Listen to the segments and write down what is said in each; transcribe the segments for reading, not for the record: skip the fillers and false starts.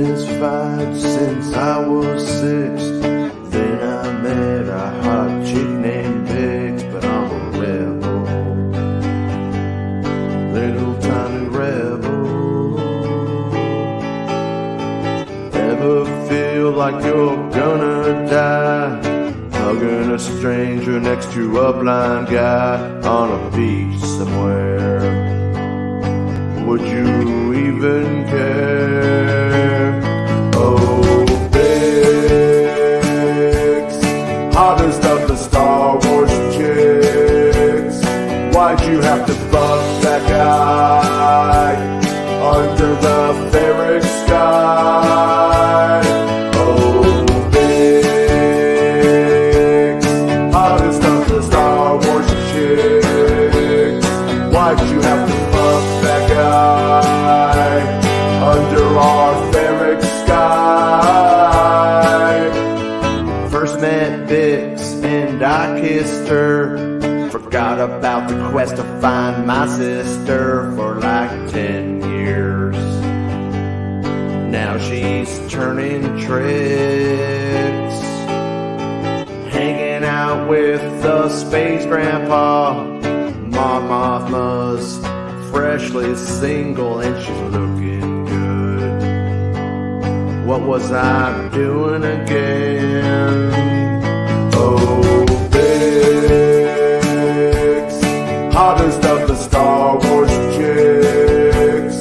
fist fight since I was 6. Then I met a hot chick named Bix, but I'm a rebel, little tiny rebel. Ever feel like you're gonna die, hugging a stranger next to a blind guy on a beach somewhere? Would you even care? Oh, Bix, hottest of the Star Wars chicks. Why'd you have to fuck that guy under the ferric sky? Oh, Bix, hottest of the Star Wars chicks. Why'd you have to fuck that guy under our ferric sky? First met Bix and I kissed her. Forgot about the quest to find my sister for like 10 years. Now she's turning tricks, hanging out with the space grandpa. Mon Mothma's freshly single and she's looking good. What was I doing again? Oh, Bix, hottest of the Star Wars chicks.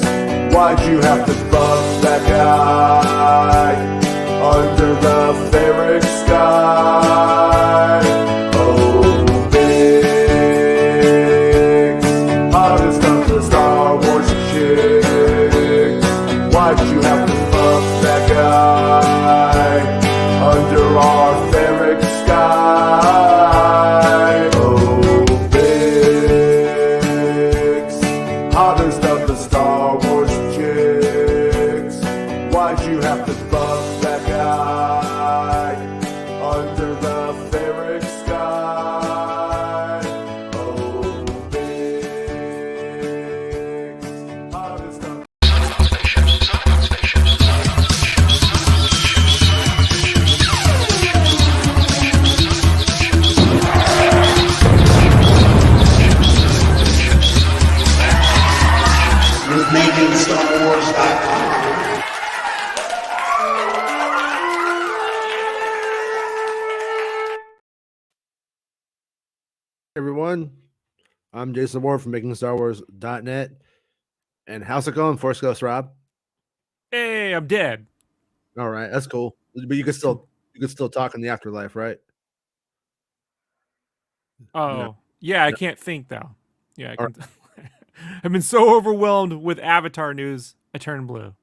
Why'd you have to fuck that guy under the ferric sky? Oh, Bix, hottest of the Star Wars chicks. Why'd you have to fuck that guy under our ferric sky? Oh, Bix, hottest of the Star Wars chicks. Why'd you have to fuck that guy under the ferric sky? Oh, Bix, hottest of... MakingStarWars.net. Everyone, I'm Jason Ward from MakingStarWars.net. And how's it going, Force Ghost Rob? Hey, I'm dead. All right, that's cool. But you can still talk in the afterlife, right? Oh, No. yeah, I can't think though. Yeah, I can. I've been so overwhelmed with Avatar news, I turned blue.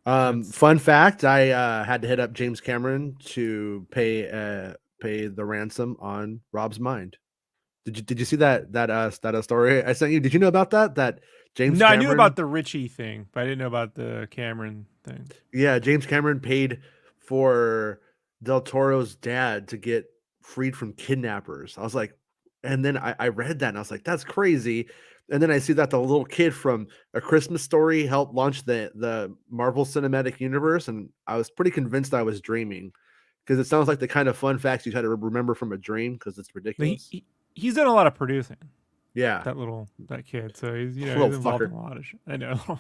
Fun fact: I had to hit up James Cameron to pay the ransom on Rob's mind. Did you see that story I sent you? Did you know about that? That James? No, Cameron, I knew about the Richie thing, but I didn't know about the Cameron thing. Yeah, James Cameron paid for Del Toro's dad to get freed from kidnappers. I was like, and then I read that and I was like, that's crazy. And then I see that the little kid from A Christmas Story helped launch the Marvel Cinematic Universe, and I was pretty convinced I was dreaming because it sounds like the kind of fun facts you had to remember from a dream because it's ridiculous. He's done a lot of producing. Yeah, that kid. So he's he's Little involved in fucker. a lot of shit. I know.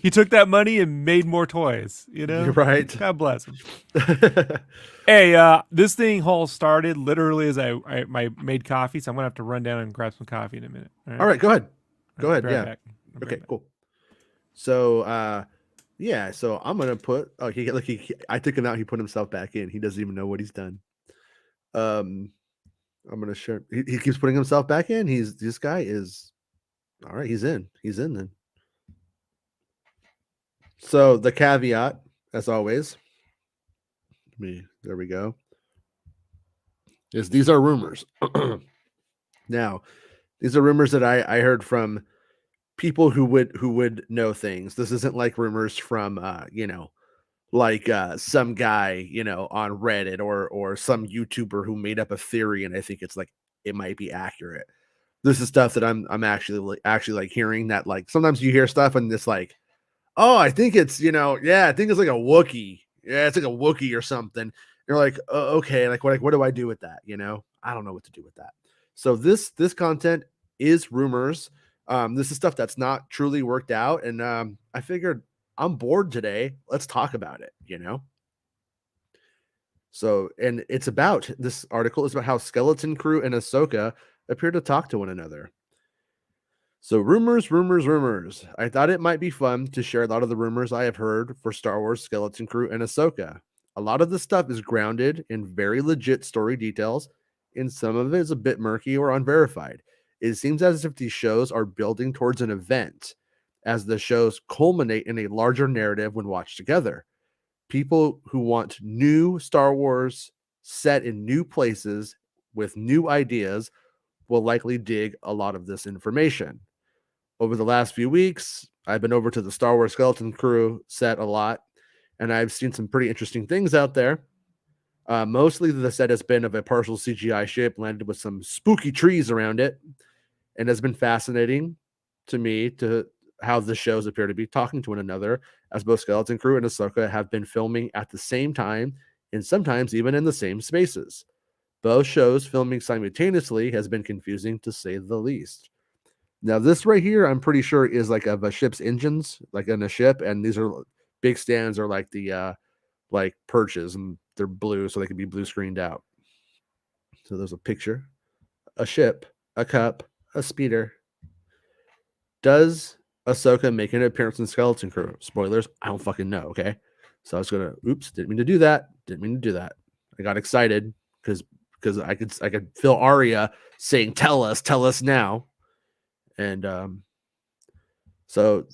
He took that money and made more toys. You know, You're right. God bless him. Hey, this thing all started literally as I made coffee, so I'm gonna have to run down and grab some coffee in a minute. All right, go ahead. Go ahead. Be right Yeah. back. Okay, cool. So, yeah. So I'm gonna put. Oh, I took him out. He put himself back in. He doesn't even know what he's done. I'm gonna share. He keeps putting himself back in. This guy is all right. He's in. He's in then. So the caveat, as always, there we go. Is these are rumors. Now, these are rumors that I heard from people who would know things. This isn't like rumors from like some guy, on Reddit or some YouTuber who made up a theory and I think it might be accurate. This is stuff that I'm actually like hearing that, like, sometimes you hear stuff and it's like, oh, I think it's, I think it's like a Wookiee. Yeah, it's like a Wookiee or something. You're like, okay, like what do I do with that? I don't know what to do with that. So this content is rumors. This is stuff that's not truly worked out, and I figured I'm bored today. Let's talk about it. So, and this article is about how Skeleton Crew and Ahsoka appear to talk to one another. So rumors. I thought it might be fun to share a lot of the rumors I have heard for Star Wars Skeleton Crew and Ahsoka. A lot of the stuff is grounded in very legit story details, and some of it is a bit murky or unverified. It seems as if these shows are building towards an event, as the shows culminate in a larger narrative when watched together. People who want new Star Wars set in new places with new ideas will likely dig a lot of this information. Over the last few weeks, I've been over to the Star Wars Skeleton Crew set a lot, and I've seen some pretty interesting things out there. Mostly the set has been of a partial CGI ship landed with some spooky trees around it, and has been fascinating to me to how the shows appear to be talking to one another, as both Skeleton Crew and Ahsoka have been filming at the same time, and sometimes even in the same spaces. Both shows filming simultaneously has been confusing, to say the least. Now, this right here, I'm pretty sure is like of a ship's engines, like in a ship, and these are big stands, are like the like perches, and they're blue, so they can be blue screened out. So there's a picture, a ship, a cup, a speeder. Does Ahsoka make an appearance in Skeleton Crew? Spoilers, I don't fucking know. Okay, so I was gonna, didn't mean to do that. I got excited because I could feel Arya saying, tell us now. And so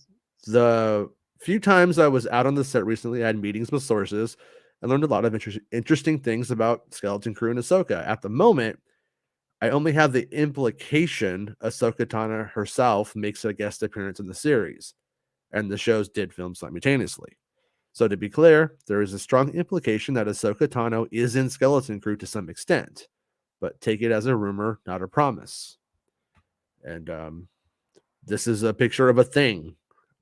the few times I was out on the set recently, I had meetings with sources and learned a lot of interesting things about Skeleton Crew and Ahsoka. At the moment, I only have the implication Ahsoka Tano herself makes a guest appearance in the series, and the shows did film simultaneously. So to be clear, there is a strong implication that Ahsoka Tano is in Skeleton Crew to some extent, but take it as a rumor, not a promise. And this is a picture of a thing.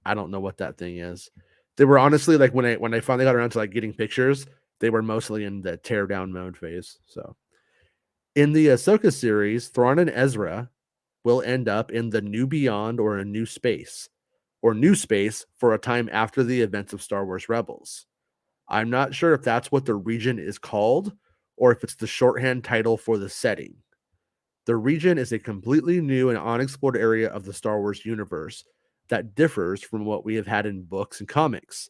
I don't know what that thing is. They were honestly, like, when I finally got around to like getting pictures, they were mostly in the tear down mode phase. So in the Ahsoka series, Thrawn and Ezra will end up in the New Beyond, or a new space for a time after the events of Star Wars Rebels. I'm not sure if that's what the region is called or if it's the shorthand title for the setting. The region is a completely new and unexplored area of the Star Wars universe that differs from what we have had in books and comics.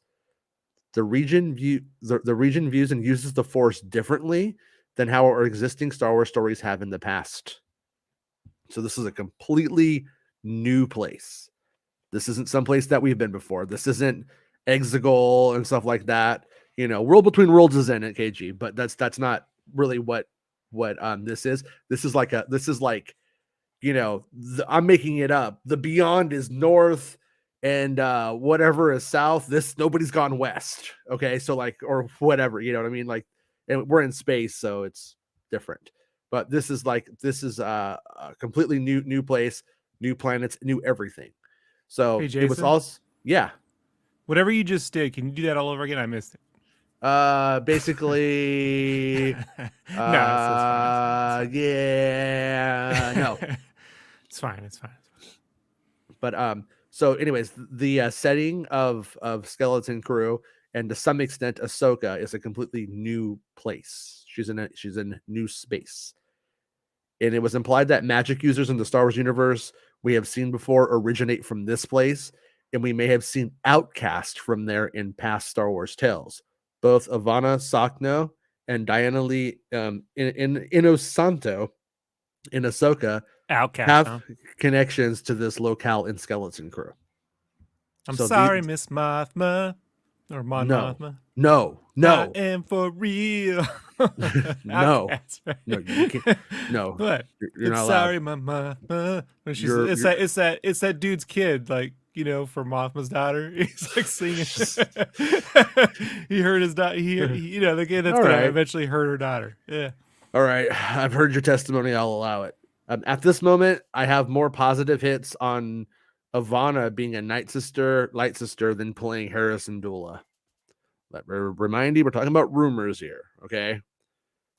The region views and uses the Force differently than how our existing Star Wars stories have in the past. So this is a completely new place. This isn't someplace that we've been before. This isn't Exegol and stuff like that. World Between Worlds is in it, KG, but that's not really what this is. This is like I'm making it up. The Beyond is north, and whatever is south. Nobody's gone west. Okay, so like, or whatever, you know what I mean? Like, and we're in space, so it's different. But this is a completely new place, new planets, new everything. So Hey, it was Jason? also, yeah. Whatever you just did, can you do that all over again? I missed it. Basically, No, that's fine. yeah, no. It's fine. But so anyways, the setting of Skeleton Crew, and to some extent Ahsoka, is a completely new place. She's in new space. And it was implied that magic users in the Star Wars universe we have seen before originate from this place, and we may have seen outcast from there in past Star Wars tales. Both Ivana Sakno and Diana Lee Inosanto in Ahsoka Outcast, have huh? connections to this locale in Skeleton Crew. I'm So sorry, Miss Mothma. Or Mon No, Mothma. no, I am for real. no, Outcast, right? no, you can't. No, What? you're not allowed. Sorry, my Mothma. When she's, it's that dude's kid, like, for Mothma's daughter. He's like singing. He heard his daughter. The kid that's gonna eventually hurt her daughter. Yeah. All right, I've heard your testimony. I'll allow it. At this moment, I have more positive hits on Ivana being a light sister, then playing Harrison Dula. Let me remind you, we're talking about rumors here, okay?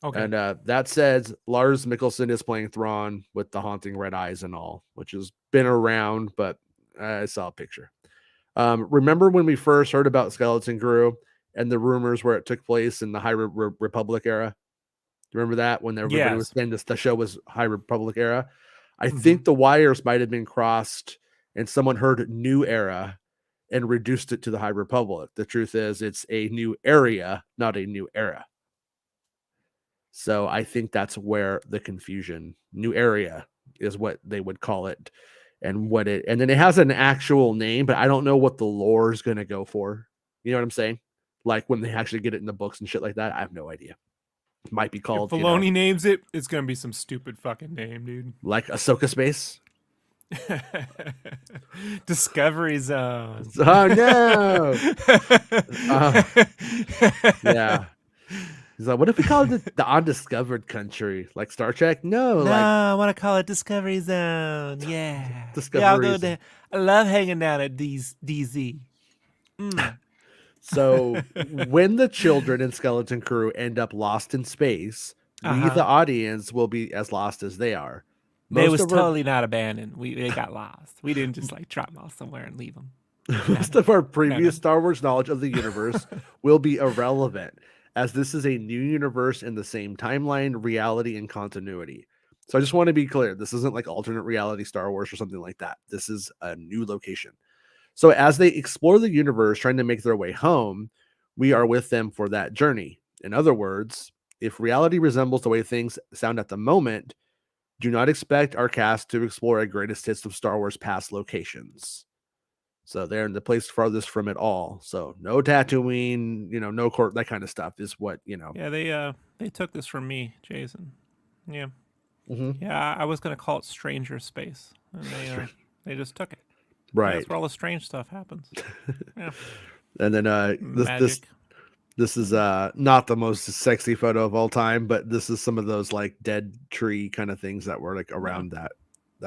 Okay. And that says Lars Mikkelsen is playing Thrawn with the haunting red eyes and all, which has been around, but I saw a picture. Remember when we first heard about Skeleton Crew and the rumors where it took place in the High Republic era? Remember that when everybody was saying the show was High Republic era? I think the wires might have been crossed and someone heard New Era and reduced it to the High Republic. The truth is it's a new area, not a new era. So I think that's where the confusion, new area is what they would call it. And then it has an actual name, but I don't know what the lore is going to go for. You know what I'm saying? Like when they actually get it in the books and shit like that, I have no idea. It might be called. If Filoni names it, it's going to be some stupid fucking name, dude. Like Ahsoka Space? Discovery Zone. Oh, no. Yeah. He's like, what if we call it the undiscovered country? Like Star Trek? No, I want to call it Discovery Zone. Yeah. Discovery I'll go there. I love hanging out at DZ. So when the children in Skeleton Crew end up lost in space, we, the audience, will be as lost as they are. They was totally not abandoned. They got lost. We didn't just like drop them off somewhere and leave them. Most of our previous Star Wars knowledge of the universe will be irrelevant, as this is a new universe in the same timeline, reality, and continuity. So I just want to be clear. This isn't like alternate reality Star Wars or something like that. This is a new location. So as they explore the universe, trying to make their way home, we are with them for that journey. In other words, if reality resembles the way things sound at the moment, do not expect our cast to explore a greatest hits of Star Wars past locations. So they're in the place farthest from it all. So no Tatooine, no court, that kind of stuff is what, Yeah, they took this from me, Jason. Yeah. Mm-hmm. Yeah, I was going to call it Stranger Space. And they just took it. Right. That's where all the strange stuff happens. Yeah. And then this is not the most sexy photo of all time, but this is some of those like dead tree kind of things that were like around that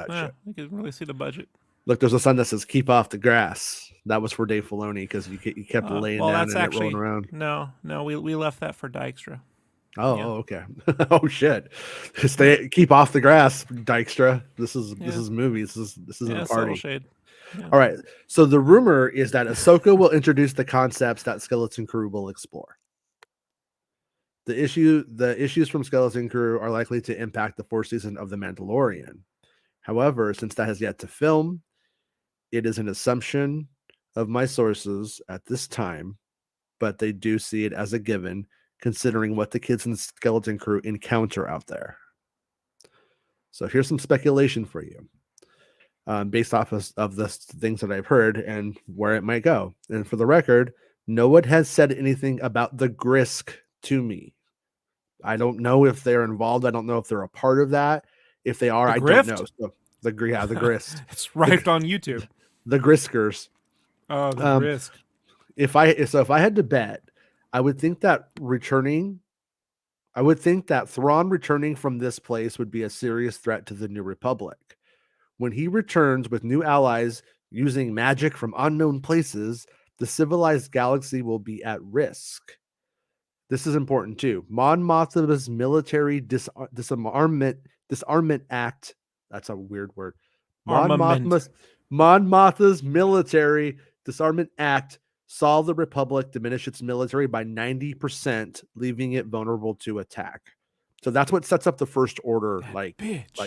shit. You can really see the budget. Look, there's a sign that says "Keep off the grass." That was for Dave Filoni because you kept laying down and rolling around. No, we left that for Dykstra. Oh, okay. Oh shit! Keep off the grass, Dykstra. This is movies. This isn't a party. Shade. Yeah. All right. So the rumor is that Ahsoka will introduce the concepts that Skeleton Crew will explore. The issues from Skeleton Crew are likely to impact the fourth season of The Mandalorian. However, since that has yet to film, it is an assumption of my sources at this time, but they do see it as a given, considering what the kids in the Skeleton Crew encounter out there. So here's some speculation for you. Based off of the things that I've heard and where it might go. And for the record, no one has said anything about the Grisk to me. I don't know if they're involved. I don't know if they're a part of that. If they are, I don't know. So the Grist. It's right on YouTube. The Griskers. Oh, the Grisk. If I had to bet, I would think that Thrawn returning from this place would be a serious threat to the New Republic. When he returns with new allies using magic from unknown places, the civilized galaxy will be at risk. This is important too. Mon Mothma's military disarmament act. That's a weird word. Mon Mothma's military disarmament act saw the Republic diminish its military by 90%, leaving it vulnerable to attack. So that's what sets up the First Order, like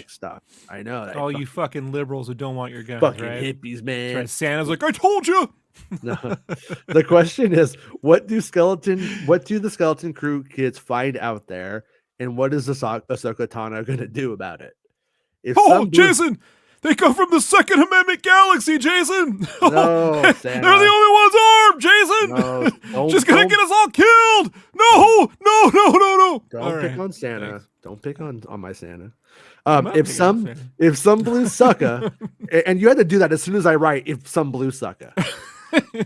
stuff. I know. That all you fucking liberals who don't want your guns, fucking right? hippies, man. Right. Santa's like, I told you. No. The question is, what do the Skeleton Crew kids find out there, and what is Ahsoka Tano going to do about it? Jason, they come from the Second Amendment galaxy, Jason. No, They're the only ones armed, Jason. No, just gonna get us all killed. No. Don't pick on Santa. Thanks. Don't pick on my Santa. If some blue sucker, and you had to do that as soon as I write, if some blue sucker.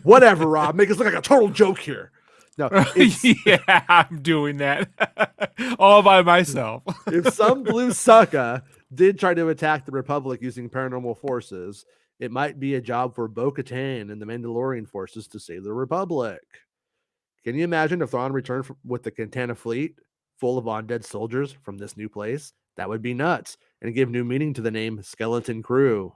Whatever, Rob. Make us look like a total joke here. No, yeah, I'm doing that all by myself. If some blue sucker did try to attack the Republic using paranormal forces, It might be a job for Bo-Katan and the Mandalorian forces to save the Republic. Can you imagine if Thrawn returned with the Kantana fleet full of undead soldiers from this new place? That would be nuts and give new meaning to the name Skeleton Crew.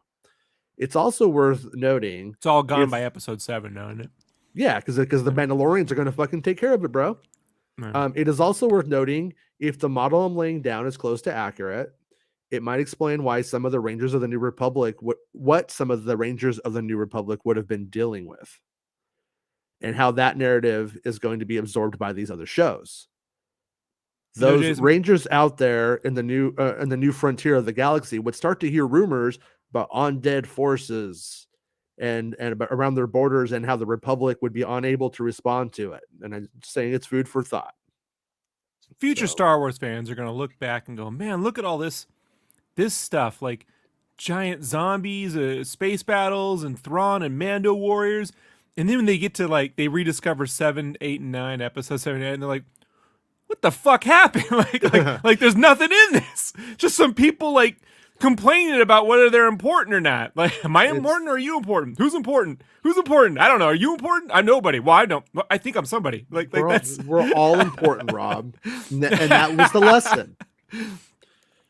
It's also worth noting it's all gone by episode 7 now, isn't it? Yeah, because the Mandalorians are going to fucking take care of it, bro. It is also worth noting if the model I'm laying down is close to accurate, it might explain why some of the Rangers of the New Republic, what some of the Rangers of the New Republic would have been dealing with, and how that narrative is going to be absorbed by these other shows. Those Rangers out there in the new frontier of the galaxy would start to hear rumors about undead forces and around their borders and how the Republic would be unable to respond to it. And I'm saying it's food for thought. Future Star Wars fans are going to look back and go, man, look at all this stuff, like giant zombies, space battles, and Thrawn and Mando warriors. And then when they get to, like, they rediscover 7, 8, and 9, episode 7 and 8, and they're like, what the fuck happened? like there's nothing in this. Just some people, like, complaining about whether they're important or not. Like, am I important or are you important? Who's important? Who's important? I don't know. Are you important? I'm nobody. Well, I don't. I think I'm somebody. We're all important, Rob. And that was the lesson.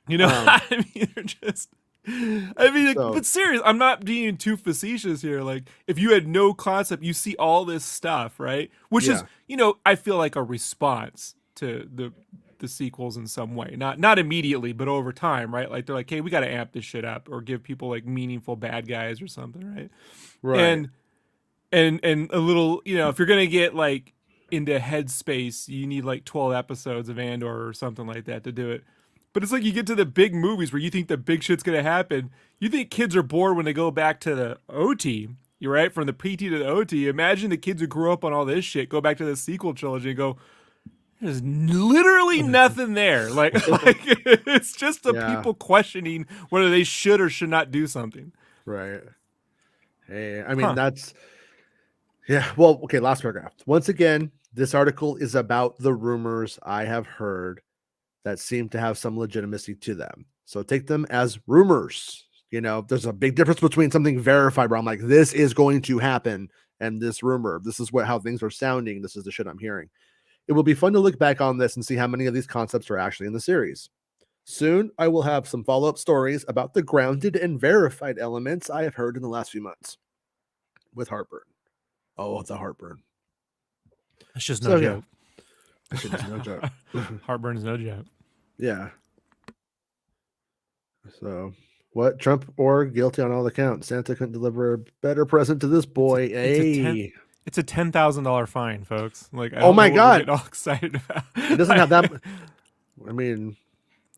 You know, I mean, they're just. But serious, I'm not being too facetious here. Like, if you had no concept, you see all this stuff, right? Which is, you know, I feel like a response to the sequels in some way, not immediately, but over time, right? Like, they're like, hey, we got to amp this shit up or give people like meaningful bad guys or something, right? And a little, you know, if you're gonna get like into headspace, you need like 12 episodes of Andor or something like that to do it. But it's like you get to the big movies where you think the big shit's gonna happen. You think kids are bored when they go back to the OT. You're right, from the PT to the OT. Imagine the kids who grew up on all this shit go back to the sequel trilogy and go, there's literally nothing there. Like it's just the people questioning whether they should or should not do something. Right. Hey, I mean, that's... Yeah, well, okay, last paragraph. Once again, this article is about the rumors I have heard that seem to have some legitimacy to them. So take them as rumors. You know, there's a big difference between something verified where I'm like, this is going to happen, and this rumor. This is how things are sounding. This is the shit I'm hearing. It will be fun to look back on this and see how many of these concepts are actually in the series. Soon, I will have some follow-up stories about the grounded and verified elements I have heard in the last few months. With heartburn. Oh, the heartburn. It's just no joke. It's just no joke. Heartburn is no joke. Yeah. So, what? Trump or guilty on all accounts. Santa couldn't deliver a better present to this boy. It's a $10,000 fine, folks. Like, oh my God. Get all excited about. It doesn't have that. I mean,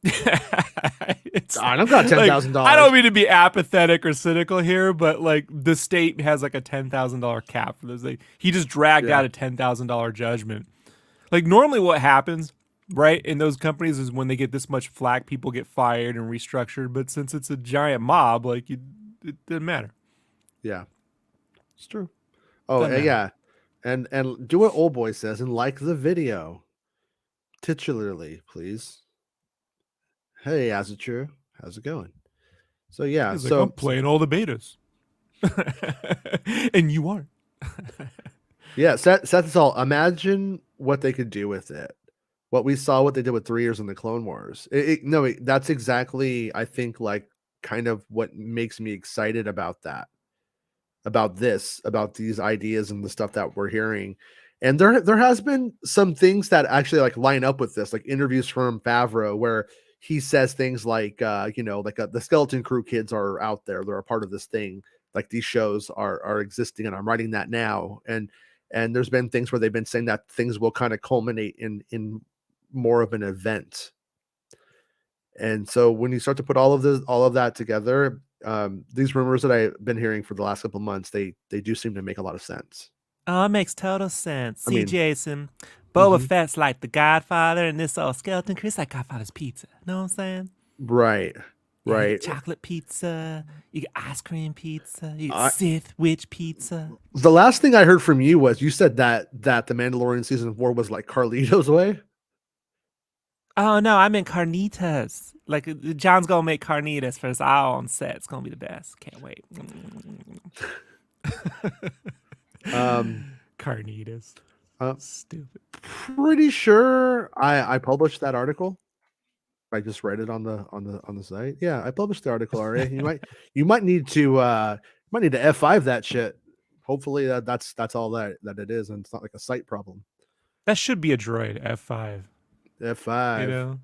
I don't got $10,000. Like, I don't mean to be apathetic or cynical here, but like the state has like a $10,000 cap for this. Like, he just dragged out a $10,000 judgment. Like, normally what happens, right, in those companies is when they get this much flack, people get fired and restructured. But since it's a giant mob, like, it didn't matter. Yeah, it's true. Oh, yeah. And do what Old Boy says and like the video. Titularly, please. Hey, as it true. How's it going? So, yeah. He's like, I'm playing all the betas. And you aren't. Yeah, set this all. Imagine what they could do with it. What we saw, what they did with 3 years in the Clone Wars. That's exactly, I think, like, kind of what makes me excited about that. About these ideas and the stuff that we're hearing. And there has been some things that actually like line up with this, like interviews from Favreau where he says things like, the Skeleton Crew kids are out there. They're a part of this thing. Like, these shows are existing, and I'm writing that now. And there's been things where they've been saying that things will kind of culminate in more of an event. And so when you start to put all of that together, these rumors that I've been hearing for the last couple of months, they do seem to make a lot of sense. Oh, it makes total sense. Jason, Boba Fett's like the Godfather, and this Skeleton Crew is like Godfather's pizza. Know what I'm saying? Right. You get chocolate pizza, you get ice cream pizza, you get Sith Witch pizza. The last thing I heard from you was you said that the Mandalorian season 4 was like Carlito's Way. Oh no, I meant carnitas, like John's gonna make carnitas for us all on set. It's gonna be the best. Can't wait. Carnitas. Stupid. Pretty sure I published that article. I just read it on the site. Yeah, I published the article already. You might need to F5 that shit. Hopefully that's all that it is, and it's not like a site problem. That should be a droid, F5. F5. You know?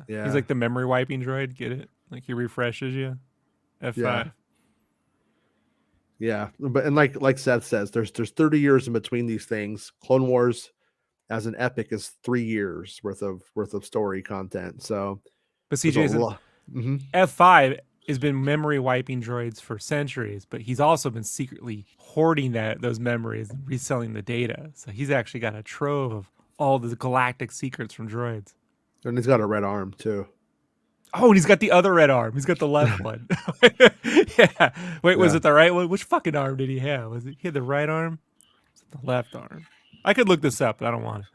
Yeah. He's like the memory wiping droid, get it? Like he refreshes you. F5. Yeah. But and like Seth says, there's 30 years in between these things. Clone Wars as an epic is 3 years worth of story content. So but see, Jason, F5 has been memory wiping droids for centuries, but he's also been secretly hoarding those memories and reselling the data. So he's actually got a trove of all the galactic secrets from droids. And he's got a red arm too. Oh, and he's got the other red arm. He's got the left one. Yeah. Wait, was it the right one? Which fucking arm did he have? He had the right arm? Was it the left arm? I could look this up, but I don't want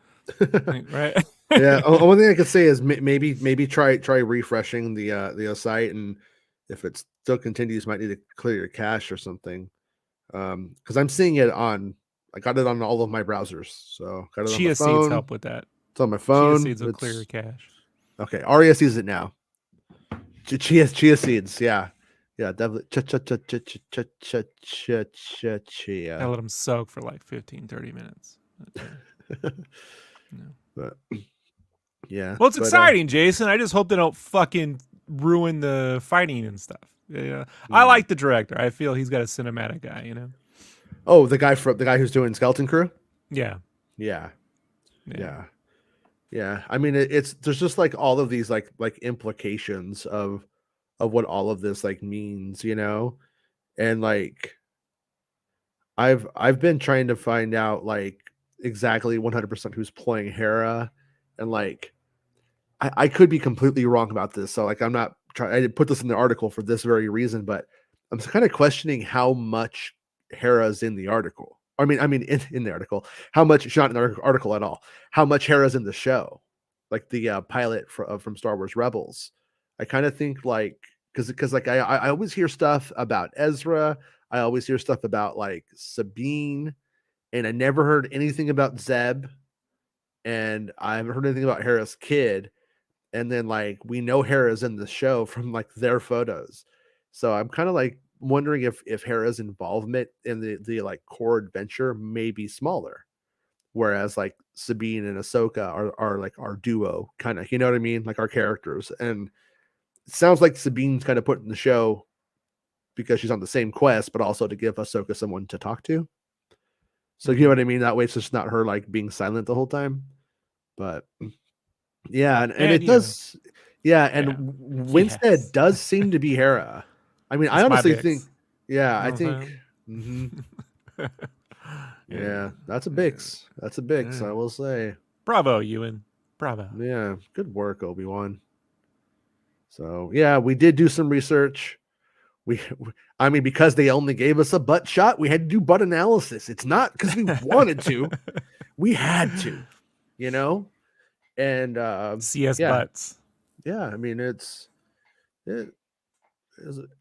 it. Right? Yeah. One thing I could say is maybe try refreshing the site, and if it still continues, might need to clear your cache or something. Because I'm seeing it I got it on all of my browsers. So got it Chia on my phone. Seeds help with that. It's on my phone. Chia Seeds will clear your cache. Okay, Arya sees it now. Chia seeds, yeah, definitely. Chia. I let them soak for like 15-30 minutes. But yeah. Well, it's exciting, Jason. I just hope they don't fucking ruin the fighting and stuff. Yeah, I like the director. I feel he's got a cinematic eye. You know. Oh, the guy who's doing Skeleton Crew. Yeah. I mean, there's just like all of these like implications of what all of this like means, you know, and like I've been trying to find out like exactly 100% who's playing Hera, and like I could be completely wrong about this, so like I'm not trying. I didn't put this in the article for this very reason, but I'm kind of questioning how much Hera's in the article. I mean, in the article, how much she's not in the article at all. How much Hera's in the show, like the pilot from Star Wars Rebels. I kind of think like because like I always hear stuff about Ezra. I always hear stuff about like Sabine, and I never heard anything about Zeb, and I haven't heard anything about Hera's kid. And then like we know Hera's in the show from like their photos, so I'm kind of like wondering if Hera's involvement in the like core adventure may be smaller, whereas like Sabine and Ahsoka are like our duo kind of, you know what I mean, like our characters. And it sounds like Sabine's kind of put in the show because she's on the same quest, but also to give Ahsoka someone to talk to. So you know what I mean? That way it's just not her like being silent the whole time. But yeah, and it does. Winstead does seem to be Hera. I mean, I honestly think, I think, yeah, that's a Bix. That's a Bix, I will say. Bravo, Ewan. Bravo. Yeah, good work, Obi-Wan. So, yeah, we did do some research. I mean, because they only gave us a butt shot, we had to do butt analysis. It's not because we wanted to. We had to, you know? And CS butts. Yeah, I mean,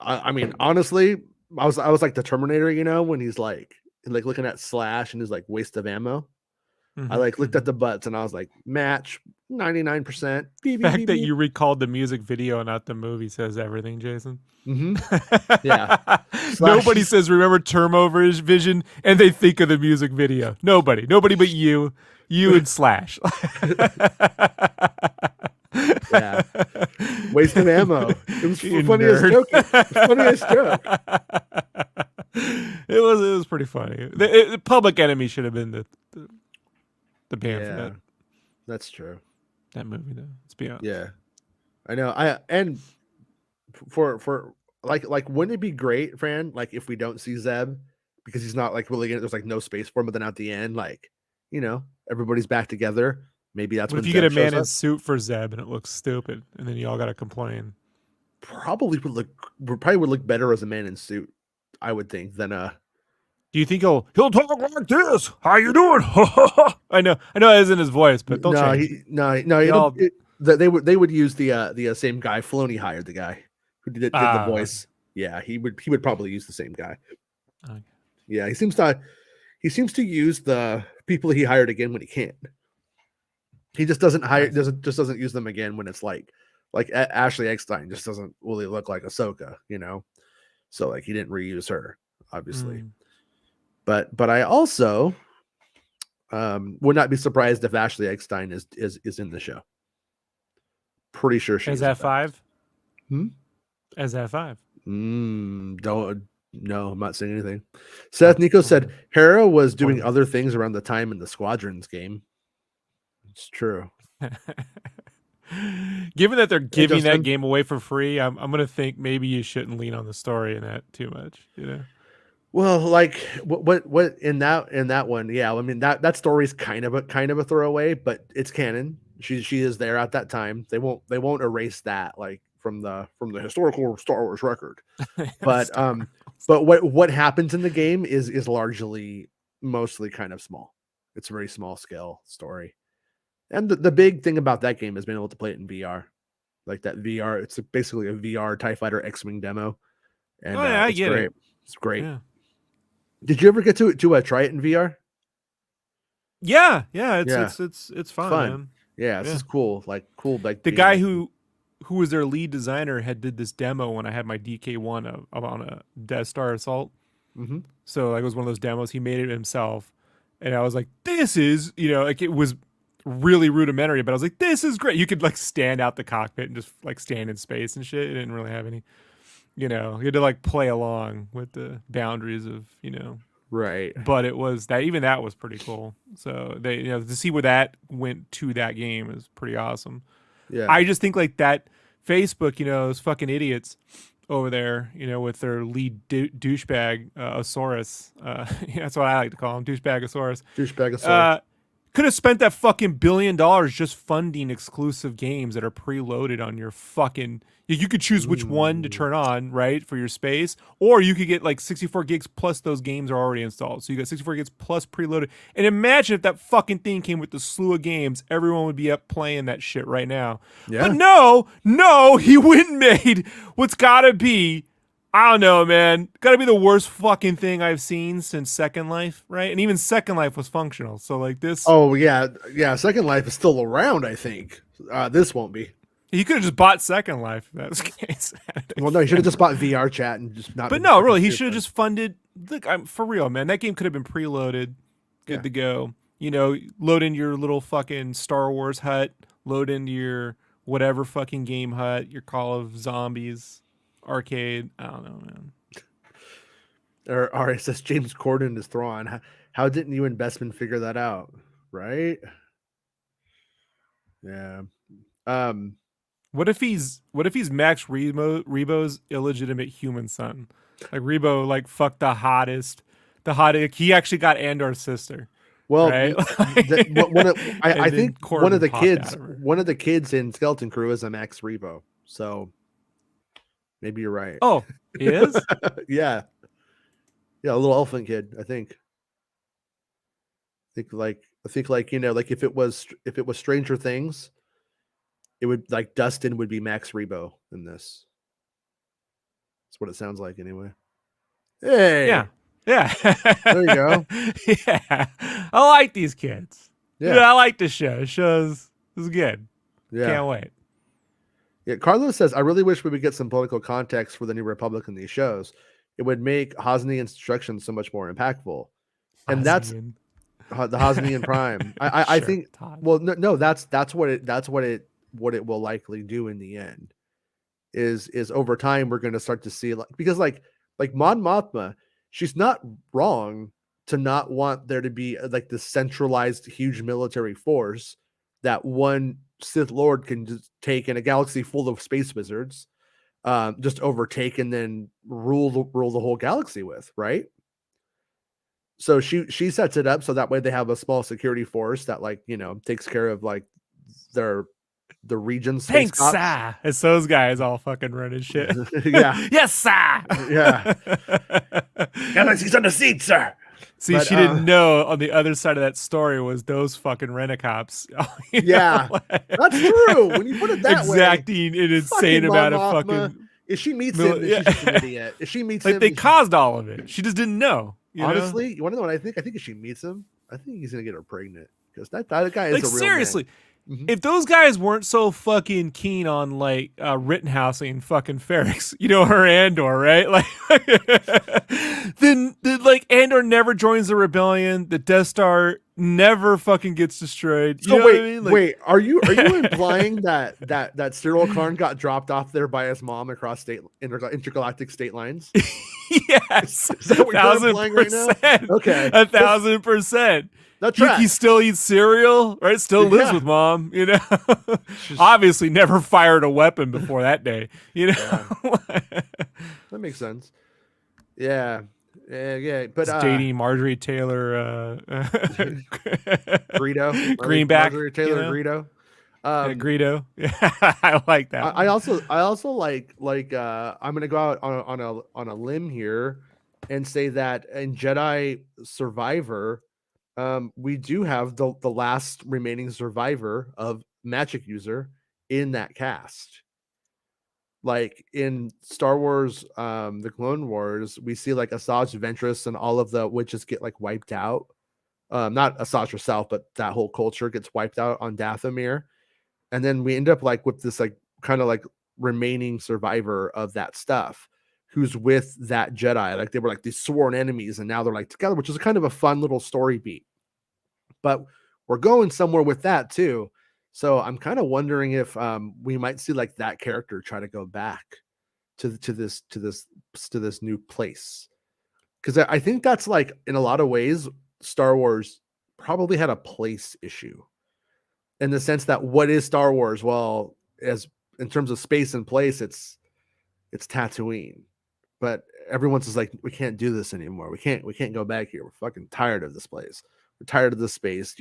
I mean, honestly, I was like the Terminator, you know, when he's like looking at Slash and his like waste of ammo. I like looked at the butts and I was like, match 99%. The fact that you recalled the music video and not the movie says everything, Jason. Yeah. Nobody says remember Termo Vision and they think of the music video. Nobody but you and Slash. Yeah, waste of ammo. It was the funniest joke. Funniest joke. It was pretty funny. The Public Enemy should have been the band for that. That's true. That movie, though. Let's be honest. Yeah, I know. And for like, wouldn't it be great, Fran? Like if we don't see Zeb because he's not like really. There's like no space for him, but then at the end, like you know, everybody's back together. Maybe that's what if you get a man in suit for Zeb and it looks stupid, and then you all got to complain. Probably would look better as a man in suit, I would think, than a. Do you think he'll talk like this? How you doing? I know, it isn't his voice, but they'll change. they would use the same guy. Filoni hired the guy who did the voice. Yeah, he would probably use the same guy. Okay. Yeah, he seems to use the people he hired again when he can't. He just doesn't doesn't use them again when it's like Ashley Eckstein just doesn't really look like Ahsoka, So like he didn't reuse her, obviously. But I also would not be surprised if Ashley Eckstein is in the show. Pretty sure she is. As F5? As F5? No, I'm not saying anything. Seth Nico said Hera was doing other things around the time in the Squadrons game. It's true. Given that they're giving that game away for free, I'm gonna think maybe you shouldn't lean on the story in that too much. Well, like what in that one, yeah. I mean that story's kind of a throwaway, but it's canon. She is there at that time. They won't erase that like from the historical Star Wars record. But what happens in the game is mostly kind of small. It's a very small scale story. And the big thing about that game is being able to play it in VR. Like that VR, it's basically a VR TIE Fighter X-Wing demo. And I it's get great. it. It's great. Yeah. Did you ever get to try it in VR? Yeah, it's fun, man. Yeah, this is cool. Like the guy who was their lead designer did this demo when I had my DK1 on a Death Star assault. Mm-hmm. So like it was one of those demos. He made it himself, and I was like, "This is," like it was really rudimentary, but I was like, "This is great." You could like stand out the cockpit and just like stand in space and shit. It didn't really have any, you had to like play along with the boundaries of, right. But it was that was pretty cool. So they, to see where that went to that game is pretty awesome. Yeah. I just think like that Facebook, those fucking idiots over there, with their lead douchebag, Osaurus. That's what I like to call him, douchebag Osaurus. Could have spent that fucking $1 billion just funding exclusive games that are preloaded on your fucking. You could choose which one to turn on, right, for your space, or you could get like 64 gigs plus those games are already installed. So you got 64 gigs plus preloaded. And imagine if that fucking thing came with the slew of games, everyone would be up playing that shit right now. Yeah. But no, he went and made what's gotta be. I don't know, man. Gotta be the worst fucking thing I've seen since Second Life, right? And even Second Life was functional. So like this. Oh yeah. Second Life is still around, I think. This won't be. He could have just bought Second Life if that was the case. Well, no, he should have just bought VR chat and just not. But no, really, he should have just funded. Look, for real, man. That game could have been preloaded, good to go. Load in your little fucking Star Wars hut. Load into your whatever fucking game hut. Your Call of Zombies arcade. I don't know, man. Or it says James Corden is thrawn. How didn't you and Bestman figure that out? Right? Yeah. What if he's Max Rebo's illegitimate human son? Like Rebo like fucked the hottest. He actually got Andor's sister. Well, right? I think one of the kids in Skeleton Crew is a Max Rebo. So maybe you're right. Oh, he is? Yeah, a little elephant kid. I think if it was Stranger Things, it would like Dustin would be Max Rebo in this. That's what it sounds like anyway. Hey. Yeah. There you go. Yeah. I like these kids. Yeah. Dude, I like the show. The show's good. Yeah. Can't wait. Yeah. Carlos says, I really wish we would get some political context for the New Republic in these shows. It would make Hosnian's instructions so much more impactful. And that's the Hosnian Prime. I sure, think Todd. Well, no, that's what it will likely do in the end is over time we're going to start to see because Mon Mothma, she's not wrong to not want there to be like this centralized huge military force that one Sith Lord can just take in a galaxy full of space wizards, just overtake and then rule the whole galaxy with, right? So she sets it up so that way they have a small security force that takes care of the regions. Thanks, sir. It's those guys all fucking running shit. Yeah. Yes, sir. Yeah. Galaxy's on the seat, sir. See, But, she didn't know on the other side of that story was those fucking rent-a-cops. Yeah, that's true. When you put it that way, exacting an insane amount of fucking. If she meets him, then she's just an idiot. If she meets him, they caused all of it. She just didn't know. Honestly, you want to know what I think? I think if she meets him, I think he's gonna get her pregnant because that guy is a real seriously. Man. Mm-hmm. If those guys weren't so fucking keen on like Rittenhousing fucking Ferrix, her Andor, right? Like, then like Andor never joins the rebellion. The Death Star never fucking gets destroyed. You know what I mean? Like, wait, are you implying that Cyril Karn got dropped off there by his mom across intergalactic state lines? Yes, is that what you're implying right now? Okay, 1,000%. He still eats cereal, right? Still lives with mom, Obviously never fired a weapon before that day, Yeah. That makes sense. Yeah. But it's dating Marjorie Taylor Greedo. Greenback. Marjorie Taylor Greedo. Greedo. Yeah, I like that. I also like I'm gonna go out on a limb here and say that in Jedi Survivor, we do have the last remaining survivor of magic user in that cast. Like in Star Wars, the Clone Wars, we see like Asajj Ventress and all of the witches get like wiped out. Not Asajj herself, but that whole culture gets wiped out on Dathomir. And then we end up like with this like kind of like remaining survivor of that stuff who's with that Jedi. Like they were like these sworn enemies and now they're like together, which is kind of a fun little story beat. But we're going somewhere with that too. So I'm kind of wondering if we might see like that character try to go back to this new place. Because I think that's like in a lot of ways, Star Wars probably had a place issue. In the sense that what is Star Wars? Well, as in terms of space and place, it's Tatooine. But everyone's just like, we can't do this anymore. We can't go back here. We're fucking tired of this place. We're tired of this space.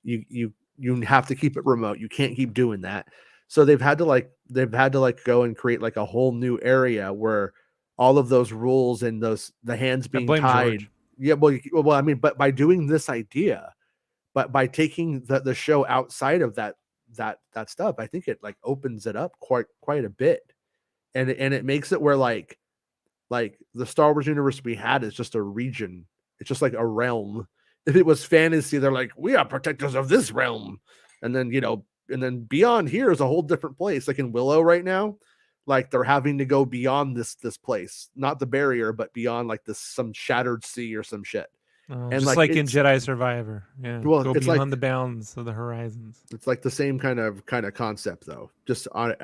You have to keep it remote. You can't keep doing that. So they've had to go and create like a whole new area where all of those rules and the hands being tied. George. Yeah, well, I mean, but by doing this idea, but by taking the show outside of that stuff, I think it like opens it up quite a bit, and it makes it where like the Star Wars universe we had is just a region. It's just like a realm. If it was fantasy, they're like, we are protectors of this realm, and then and then beyond here is a whole different place. Like in Willow right now, like they're having to go beyond this place, not the barrier, but beyond like some shattered sea or some shit. And just like in Jedi Survivor, yeah. Well, go it's beyond like the bounds of the horizons. It's like the same kind of concept though. Just on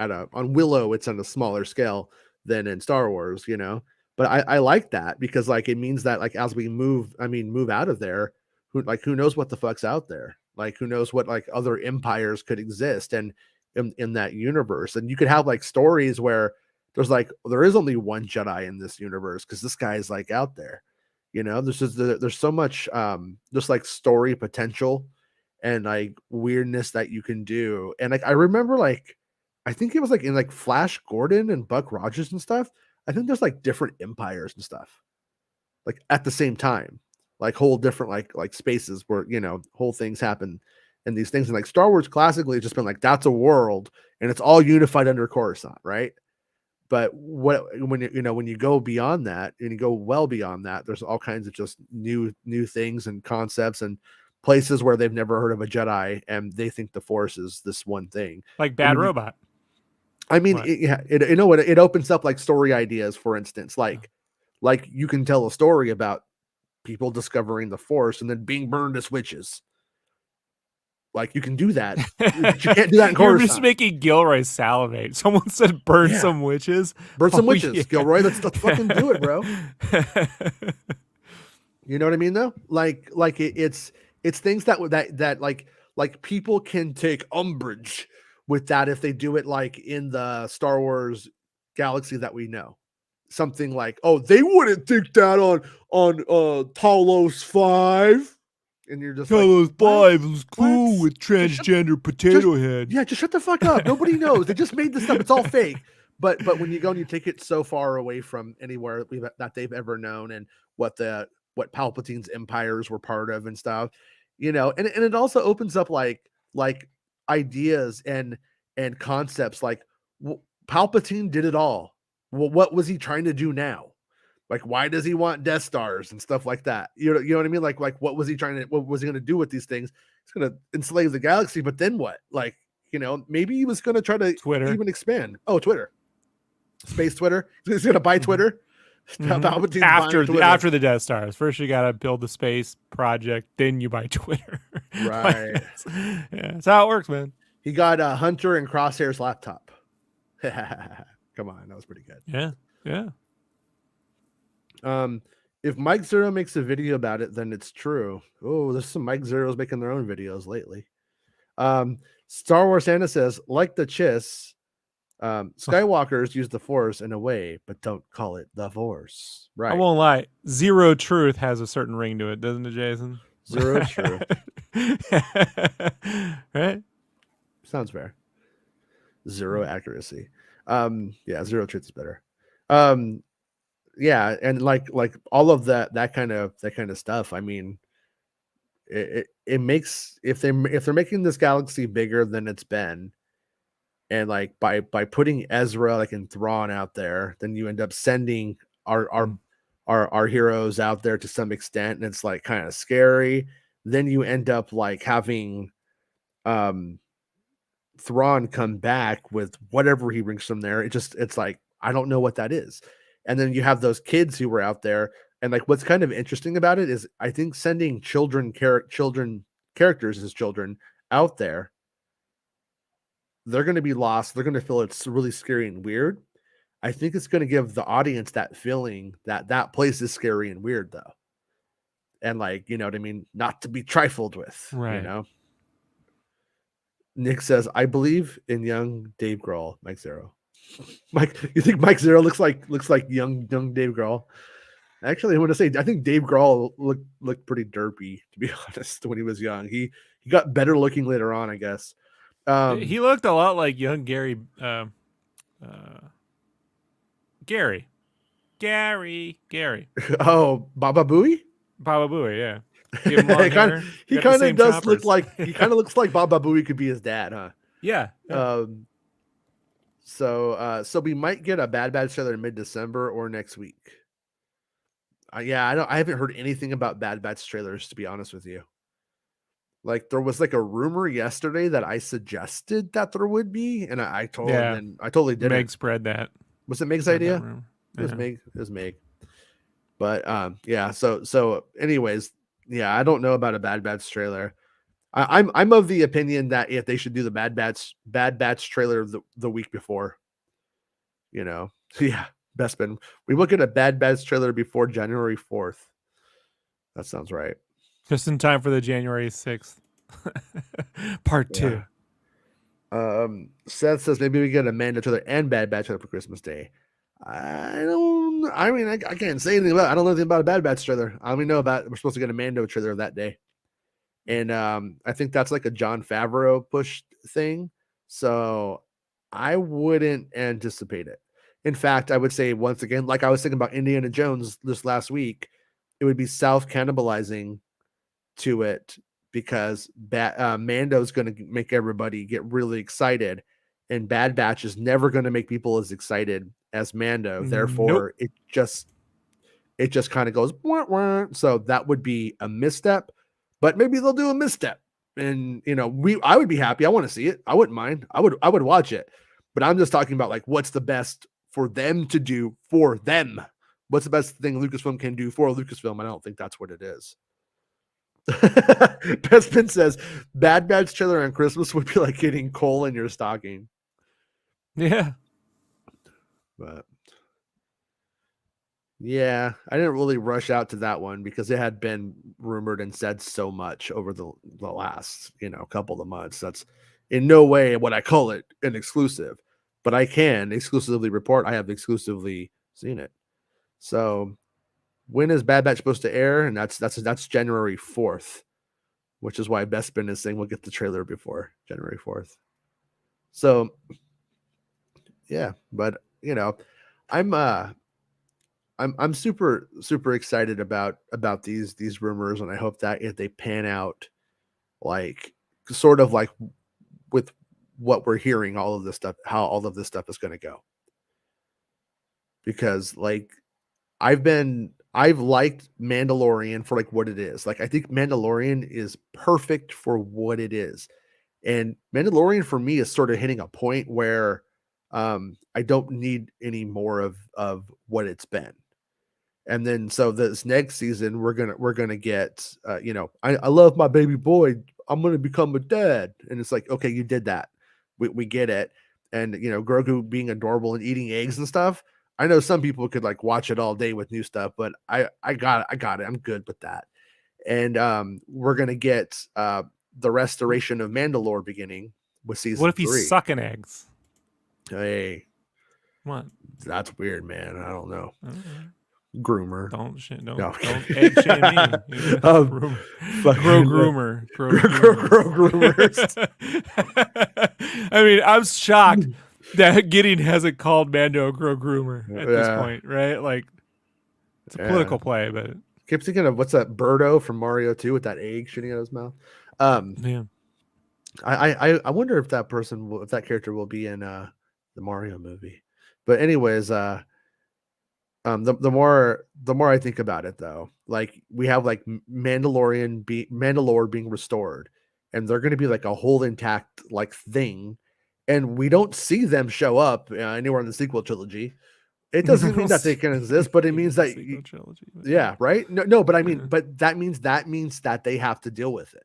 Willow, it's on a smaller scale than in Star Wars, But I like that because like it means that like as we move out of there, who knows what the fuck's out there? Like who knows what like other empires could exist and in that universe? And you could have like stories where there is only one Jedi in this universe because this guy is like out there. There's so much just like story potential and like weirdness that you can do. And like I remember like I think it was like in like Flash Gordon and Buck Rogers and stuff. I think there's like different empires and stuff like at the same time, like whole different like spaces where whole things happen and these things. And like Star Wars classically has just been like that's a world and it's all unified under Coruscant, right? But when you go beyond that and you go well beyond that, there's all kinds of just new things and concepts and places where they've never heard of a Jedi and they think the Force is this one thing. Like Bad Robot. I mean, it opens up like story ideas, for instance, like you can tell a story about people discovering the Force and then being burned as witches. Like you can do that. But you can't do that in Coruscant. You're just making Gilroy salivate. Someone said burn some witches. Burn some witches, yeah. Gilroy. Let's fucking do it, bro. You know what I mean though? Like it's things that like people can take umbrage with that if they do it like in the Star Wars galaxy that we know. Something like, oh, they wouldn't think that on Talos 5. And you're just Talos 5 was cool with transgender potato head. Yeah, just shut the fuck up. Nobody knows. They just made this stuff. It's all fake. But when you go and you take it so far away from anywhere that they've ever known and what the what Palpatine's empires were part of and stuff, and it also opens up like ideas and concepts like Palpatine did it all. Well, what was he trying to do now? Like, why does he want Death Stars and stuff like that? You know what I mean? Like what was he going to do with these things? He's going to enslave the galaxy, but then what? Like, maybe he was going to try to Twitter. even expand. Oh, Twitter. Space Twitter. He's going to buy Twitter. Mm-hmm. After the Death Stars. First you got to build the space project, then you buy Twitter. Right. That's how it works, man. He got a Hunter and Crosshair's laptop. Come on, that was pretty good. Yeah. If Mike Zero makes a video about it, then it's true. Oh, there's some Mike Zeros making their own videos lately. Star Wars Santa says, like the Chiss, Skywalkers use the Force in a way, but don't call it the Force. Right. I won't lie. Zero Truth has a certain ring to it, doesn't it, Jason? Zero Truth. Right? Sounds fair. Zero accuracy. Yeah, Zero Truth is better. Yeah, and like all of that kind of stuff. I mean, it makes if they're making this galaxy bigger than it's been, and like by putting Ezra like in Thrawn out there, then you end up sending our heroes out there to some extent, and it's like kind of scary. Then you end up like having Thrawn come back with whatever he brings from there. It's like, I don't know what that is. And then you have those kids who were out there, and like what's kind of interesting about it is I think sending characters as children out there, they're going to be lost. They're going to feel it's really scary and weird. I think it's going to give the audience that feeling that place is scary and weird though. And like, you know what I mean? Not to be trifled with, right. Nick says, I believe in young Dave Grohl, Mike Zero. Mike, you think Mike Zero looks like young Dave Grohl? Actually, I want to say I think Dave Grohl looked pretty derpy, to be honest, when he was young. He got better looking later on, I guess. He looked a lot like young Gary. Gary. Oh, Baba Booey? Baba Booey, yeah. He kind of does look like he kind of looks like Baba Booey could be his dad, huh? Yeah. So we might get a Bad Batch trailer in mid-December or next week. I haven't heard anything about Bad Batch trailers, to be honest with you. Like there was like a rumor yesterday that I suggested that there would be, and I totally didn't. Meg spread that. Was it Meg's idea? It was Meg. It was Meg. But yeah. So anyways, yeah, I don't know about a Bad Batch trailer. I'm of the opinion that if they should do the Bad Batch trailer the week before, yeah, Bespin, we look at a Bad Batch trailer before January 4th. That sounds right. Just in time for the January 6th part 2. Seth says maybe we get a Mando trailer and Bad Batch trailer for Christmas Day. I can't say anything about it. I don't know anything about a Bad Batch trailer. I only know about we're supposed to get a Mando trailer that day. And I think that's like a Jon Favreau push thing. So I wouldn't anticipate it. In fact, I would say once again, like I was thinking about Indiana Jones this last week, it would be self-cannibalizing to it because Mando's going to make everybody get really excited, and Bad Batch is never going to make people as excited as Mando. Therefore, it just kind of goes wah, wah. So that would be a misstep, but maybe they'll do a misstep, and I would be happy. I want to see it. I wouldn't mind. I would watch it, but I'm just talking about like what's the best for them to do for them. What's the best thing Lucasfilm can do for Lucasfilm? I don't think that's what it is. Bespin says Bad Batch trailer on Christmas would be like getting coal in your stocking. Yeah. But yeah, I didn't really rush out to that one because it had been rumored and said so much over the last, couple of months. That's in no way what I call it an exclusive, but I can exclusively report I have exclusively seen it. So when is Bad Batch supposed to air? And that's January 4th, which is why Bespin is saying we'll get the trailer before January 4th. So yeah, but I'm I'm super excited about these rumors, and I hope that if they pan out, like sort of like with what we're hearing, all of this stuff, how all of this stuff is going to go. Because like I've liked Mandalorian for like what it is. Like I think Mandalorian is perfect for what it is. And Mandalorian for me is sort of hitting a point where I don't need any more of what it's been. And then so this next season we're gonna get I love my baby boy. I'm gonna become a dad. And it's like, okay, you did that. We get it. And Grogu being adorable and eating eggs and stuff. I know some people could like watch it all day with new stuff, but I got it. I'm good with that. And we're gonna get the restoration of Mandalore beginning with season 3. What if he's sucking eggs? Hey, what? That's weird, man. I don't know. Groomer. Don't egg shame me. Grow groomer. Grow groomers. I mean, I'm shocked that Gideon hasn't called Mando Grow groomer at this point, right? Like, it's a political play, but keep thinking of what's that Birdo from Mario 2 with that egg shooting out of his mouth. Yeah. I wonder if that character will be in the Mario movie. But anyways, the more I think about it, though, like we have like Mandalore being restored, and they're going to be like a whole intact like thing, and we don't see them show up anywhere in the sequel trilogy. It doesn't mean that they can exist, but it means that right? No, but I mean, but that means that they have to deal with it.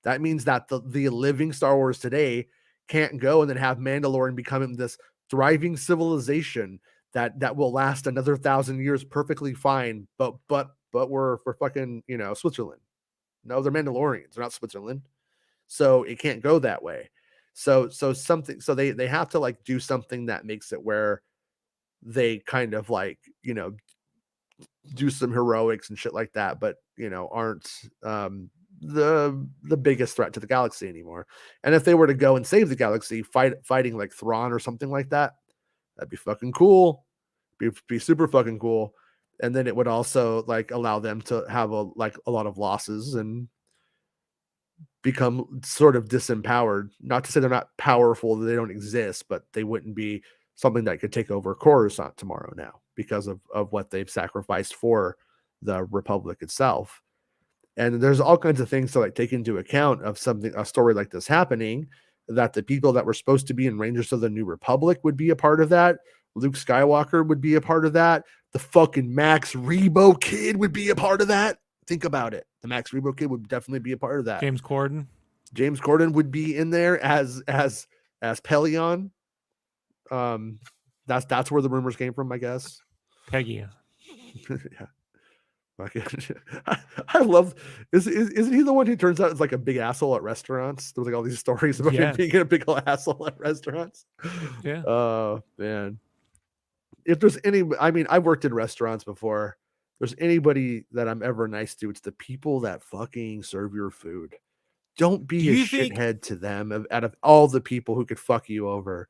That means that the living Star Wars today can't go and then have Mandalorian becoming this thriving civilization that will last another 1,000 years perfectly fine. But we're fucking Switzerland. No, they're Mandalorians. They're not Switzerland. So it can't go that way. So they have to like do something that makes it where they kind of like do some heroics and shit like that, but aren't the biggest threat to the galaxy anymore. And if they were to go and save the galaxy, fighting like Thrawn or something like that, that'd be fucking cool. Be super fucking cool. And then it would also like allow them to have a lot of losses and become sort of disempowered. Not to say they're not powerful, they don't exist, but they wouldn't be something that could take over Coruscant tomorrow now because of what they've sacrificed for the Republic itself. And there's all kinds of things to like take into account of a story like this happening, that the people that were supposed to be in Rangers of the New Republic would be a part of that. Luke Skywalker would be a part of that. The fucking Max Rebo kid would be a part of that. Think about it. The Max Rebo kid would definitely be a part of that. James Corden would be in there as Pelion. That's where the rumors came from, I guess. Peggy. Yeah. I love. Isn't he the one who turns out is like a big asshole at restaurants? There's like all these stories about him being a big asshole at restaurants. Yeah. Oh man. If there's I've worked in restaurants before. If there's anybody that I'm ever nice to, it's the people that fucking serve your food. Don't be a shithead to them. Out of all the people who could fuck you over,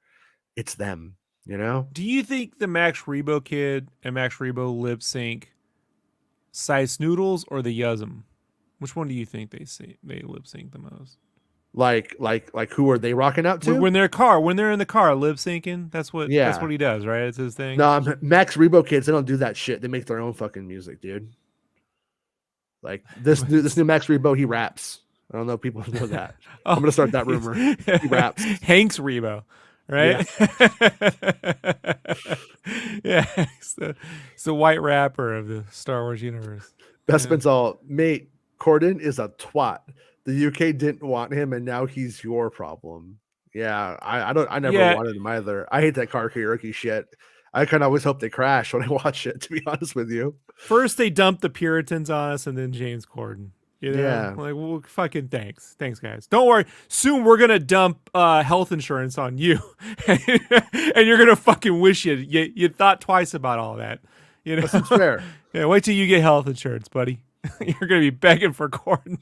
it's them. Do you think the Max Rebo kid and Max Rebo lip sync Sice Noodles or the Yuzum? Which one do you think they lip sync the most? Like who are they rocking out to? When they're in the car lip syncing, that's what he does, right? It's his thing. No, Max Rebo kids, they don't do that shit. They make their own fucking music, dude. Like this new Max Rebo, he raps. I don't know if people know that. I'm gonna start that rumor. He raps. Hanks Rebo, right? Yeah, it's the white rapper of the Star Wars universe. Best Spencer, mate, Corden is a twat. The UK didn't want him, and now he's your problem. Yeah, I never wanted him either. I hate that car karaoke shit. I kind of always hope they crash when I watch it, to be honest with you. First they dumped the Puritans on us, and then James Corden. Yeah. Like, well, fucking thanks, guys. Don't worry. Soon we're gonna dump health insurance on you, and you're gonna fucking wish you thought twice about all that. That's fair. Yeah, wait till you get health insurance, buddy. You're gonna be begging for Corden.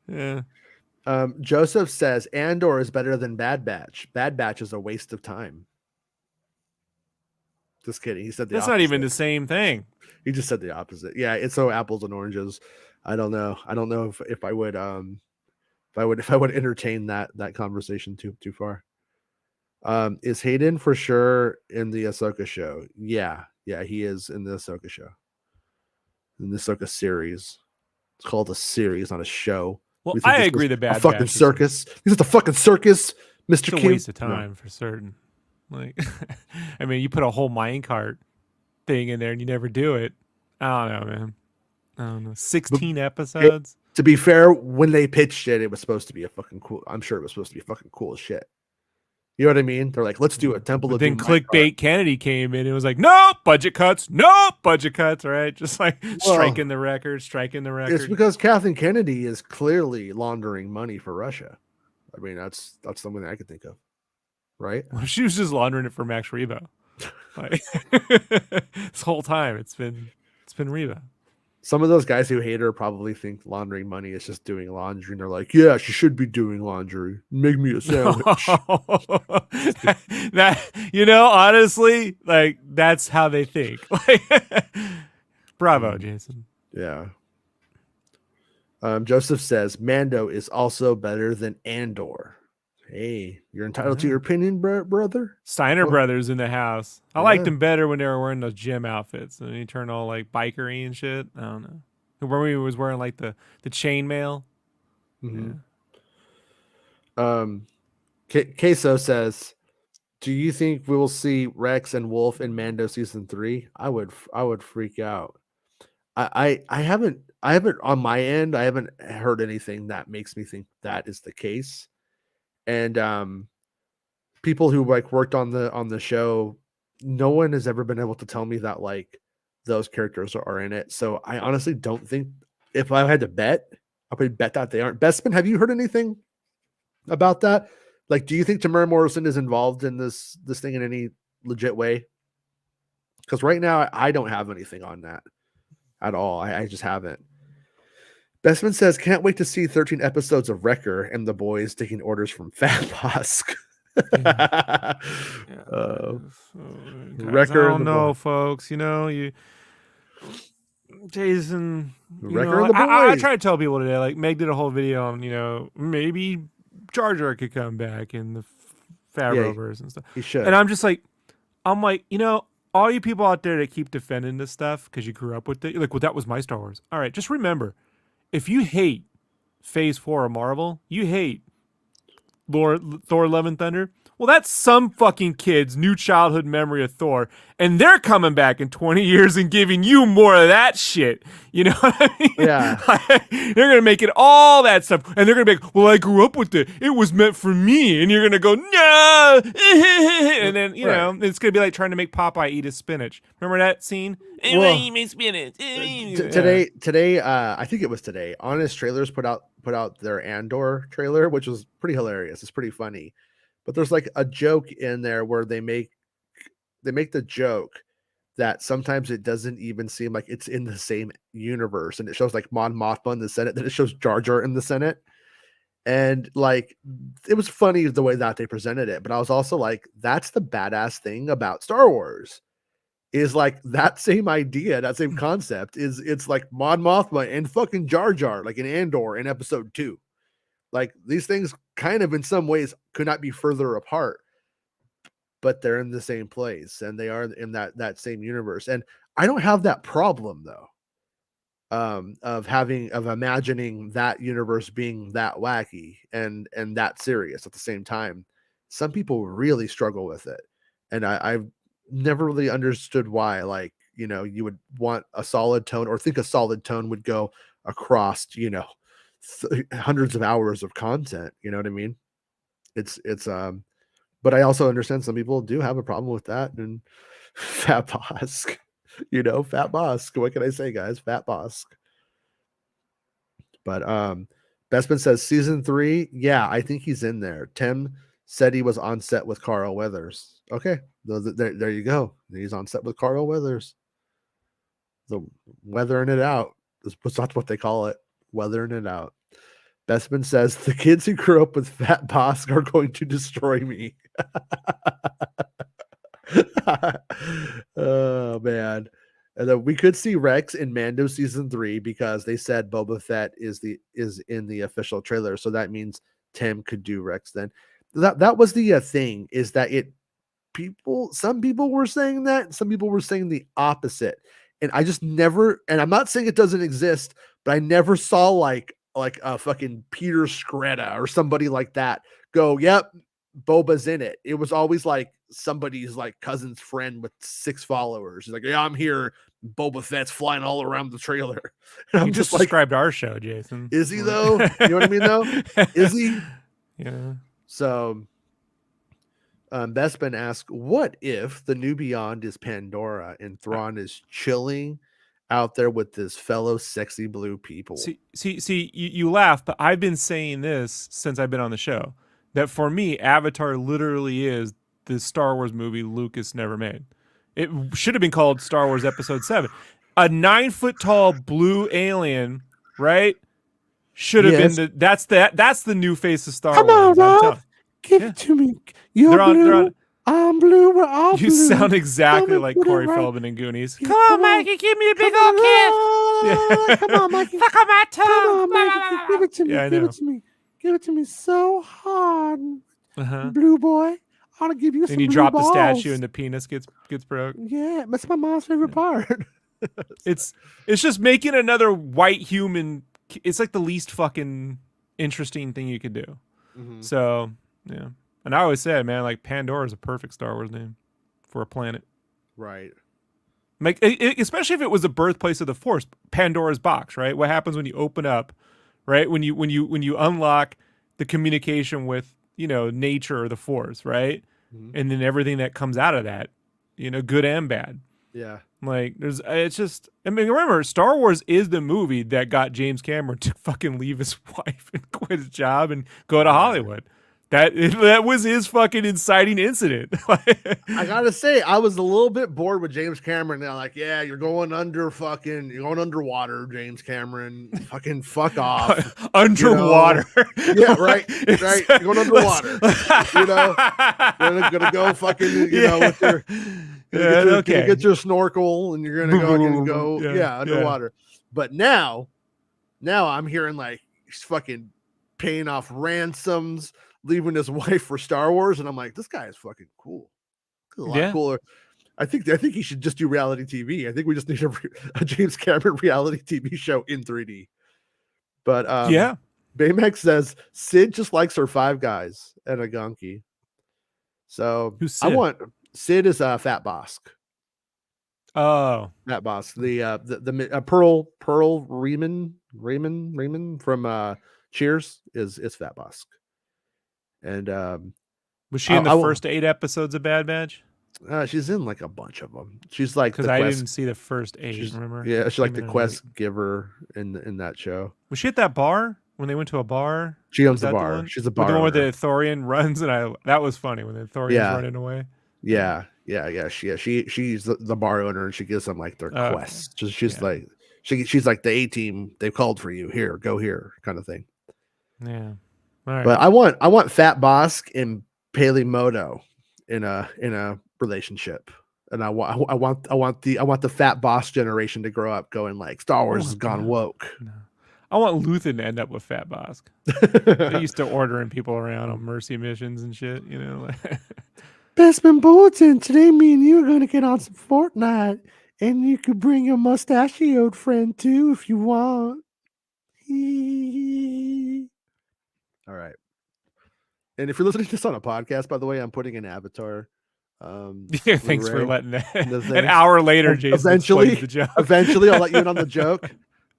Yeah. Joseph says Andor is better than Bad Batch. Bad Batch is a waste of time. Just kidding. He said the That's opposite. not even the same thing. He just said the opposite. Yeah, it's so apples and oranges. I don't know. I don't know if I would if I would entertain that conversation too far. Is Hayden for sure in the Ahsoka show? Yeah, he is in the Ahsoka show. In the Ahsoka series. It's called a series, not a show. Well, I agree. The Bad a fucking Batch circus. This is the fucking circus, Mr. It's Q. a waste of time for certain. Like, I mean, you put a whole minecart thing in there and you never do it. I don't know, man. I don't know. 16 episodes. To be fair, when they pitched it, it was supposed to be a fucking cool. I'm sure it was supposed to be fucking cool as shit. You know what I mean? They're like, let's do a Temple but of then Doom Clickbait Kennedy came in and it was like, nope, budget cuts, right? Just like striking the record. It's because Kathleen Kennedy is clearly laundering money for Russia. I mean, that's something I could think of, right? Well, she was just laundering it for Max Rebo. Like, this whole time it's been Reba. Some of those guys who hate her probably think laundering money is just doing laundry, and they're like, "Yeah, she should be doing laundry. Make me a sandwich." that honestly, like that's how they think. Bravo, Jason. Yeah. Joseph says Mando is also better than Andor. Hey, you're entitled to your opinion, brother. Steiner brothers in the house. I liked them better when they were wearing those gym outfits and he turned all like bikery and shit. I don't know. Where he was wearing like the chainmail. Mm-hmm. Yeah. Queso says, "Do you think we will see Rex and Wolf in Mando season 3? I would freak out. I haven't on my end. I haven't heard anything that makes me think that is the case." And people who like worked on the show, no one has ever been able to tell me that like those characters are in it. So I honestly don't think, if I had to bet, I would bet that they aren't. Bestman, have you heard anything about that? Like, do you think Tamara Morrison is involved in this thing in any legit way? Because right now I don't have anything on that at all. I just haven't. Bestman says, "Can't wait to see 13 episodes of Wrecker and the boys taking orders from Fat Bosk." Wrecker. I don't know, folks. Jason. Wrecker and the boys. I try to tell people today. Like Meg did a whole video on, maybe Jar Jar could come back in the Favreverse and stuff. He should. And I'm like, all you people out there that keep defending this stuff because you grew up with it, you're like, well, that was my Star Wars. All right, just remember. If you hate Phase 4 of Marvel, you hate Thor Love and Thunder, well, that's some fucking kid's new childhood memory of Thor, and they're coming back in 20 years and giving you more of that shit. You know what I mean? Yeah. They're going to make it all that stuff, and they're going to be like, well, I grew up with it. It was meant for me. And you're going to go, no! And then, it's going to be like trying to make Popeye eat his spinach. Remember that scene? Well, eat my spinach. Today, I think it was today, Honest Trailers put out their Andor trailer, which was pretty hilarious. It's pretty funny. But there's like a joke in there where they make the joke that sometimes it doesn't even seem like it's in the same universe, and it shows like Mon Mothma in the Senate, then it shows Jar Jar in the Senate, and like it was funny the way that they presented it. But I was also like, that's the badass thing about Star Wars, is like that same idea, that same concept is it's like Mon Mothma and fucking Jar Jar, like in Andor in episode 2. Like these things kind of in some ways could not be further apart, but they're in the same place and they are in that same universe. And I don't have that problem though, of imagining that universe being that wacky and that serious at the same time. Some people really struggle with it. And I've never really understood why, like, you would want a solid tone or think a solid tone would go across, hundreds of hours of content. You know what I mean? It's but I also understand some people do have a problem with that. And Fat Bosk, Fat Bosk. What can I say, guys? Fat Bosk. But Bestman says season 3. Yeah, I think he's in there. Tim said he was on set with Carl Weathers. Okay, there you go. He's on set with Carl Weathers. The weathering it out. That's what they call it. Weathering it out. Bestman says the kids who grew up with Fat Bosk are going to destroy me. Oh man. And then we could see Rex in Mando season 3 because they said Boba Fett is in the official trailer. So that means Tim could do Rex then. That was the thing, is that some people were saying that, some people were saying the opposite. And I just never, and I'm not saying it doesn't exist, but I never saw like a fucking Peter Scretta or somebody like that go, yep, Boba's in it. It was always like somebody's like cousin's friend with 6 followers. He's like, yeah, I'm here. Boba Fett's flying all around the trailer. And I'm you just like, described our show, Jason. is he though? You know what I mean though? Is he? Yeah. So Bespin asked, what if the new Beyond is Pandora and Thrawn is chilling out there with his fellow sexy blue people? See, you laugh, but I've been saying this since I've been on the show, that for me, Avatar literally is the Star Wars movie Lucas never made. It should have been called Star Wars Episode 7. A 9-foot tall blue alien, right? Should have been that's the new face of Star Wars. Come on, Rob. Give it to me. You're blue. I'm blue. We're all blue. You sound exactly like Corey Feldman in Goonies. Come on, Mikey, give me a big old kiss. Come on, Mikey. Fuck on my tongue. Come on, Mikey. Give it to me. Yeah, give it to me. Give it to me so hard. Blue boy. I want to give you some. And you blue drop balls. the statue and the penis gets broke. Yeah, that's my mom's favorite part. It's just making another white human. It's like the least fucking interesting thing you could do. So yeah, and I always said, man, like Pandora is a perfect Star Wars name for a planet, right? Like especially if it was the birthplace of the Force, Pandora's box, right? What happens when you open up, right? When you unlock the communication with nature or the Force, right? And then everything that comes out of that, good and bad. Yeah. Like it's just, I mean, remember, Star Wars is the movie that got James Cameron to fucking leave his wife and quit his job and go to Hollywood. That was his fucking inciting incident. I gotta say, I was a little bit bored with James Cameron. They're like, yeah, you're going underwater, James Cameron. Fucking fuck off. Underwater. Yeah, right. Right. You're going underwater. You're gonna go fucking, with your get your snorkel and you're gonna go underwater. But now I'm hearing like he's fucking paying off ransoms, leaving his wife for Star Wars, and I'm like, this guy is fucking cool. A lot cooler. I think he should just do reality TV. I think we just need a James Cameron reality TV show in 3D. But Baymax says Sid just likes her 5 guys and a gunky. So who's Sid? Sid is Fat Bosk. Oh, Fat Bosk. The Pearl Raymond from Cheers is Fat Bosk. And was she in the first 8 episodes of Bad Batch? She's in like a bunch of them. She's like, because I didn't see the first 8. Remember? Yeah, she's like the quest giver in that show. Was she at that bar when they went to a bar? She owns the bar. She's a bar. The one where the Thorian runs, and that was funny when the Thorian's running away. Yeah. She's the bar owner, and she gives them like their quests. She's like she's like the A-team. They've called for you. Here, go here, kind of thing. Yeah. All right. But I want Fat Bosk and Peli Moto in a relationship, and I want the Fat Bosk generation to grow up going like Star Wars has gone woke. No. I want Luthen to end up with Fat Bosk. They used to ordering people around on mercy missions and shit, Bestman Bulletin, today me and you are going to get on some Fortnite, and you could bring your mustachioed friend too if you want. All right. And if you're listening to this on a podcast, by the way, I'm putting an Avatar. Thanks for letting that. An hour later, Jason eventually the joke. Eventually, I'll let you in on the joke.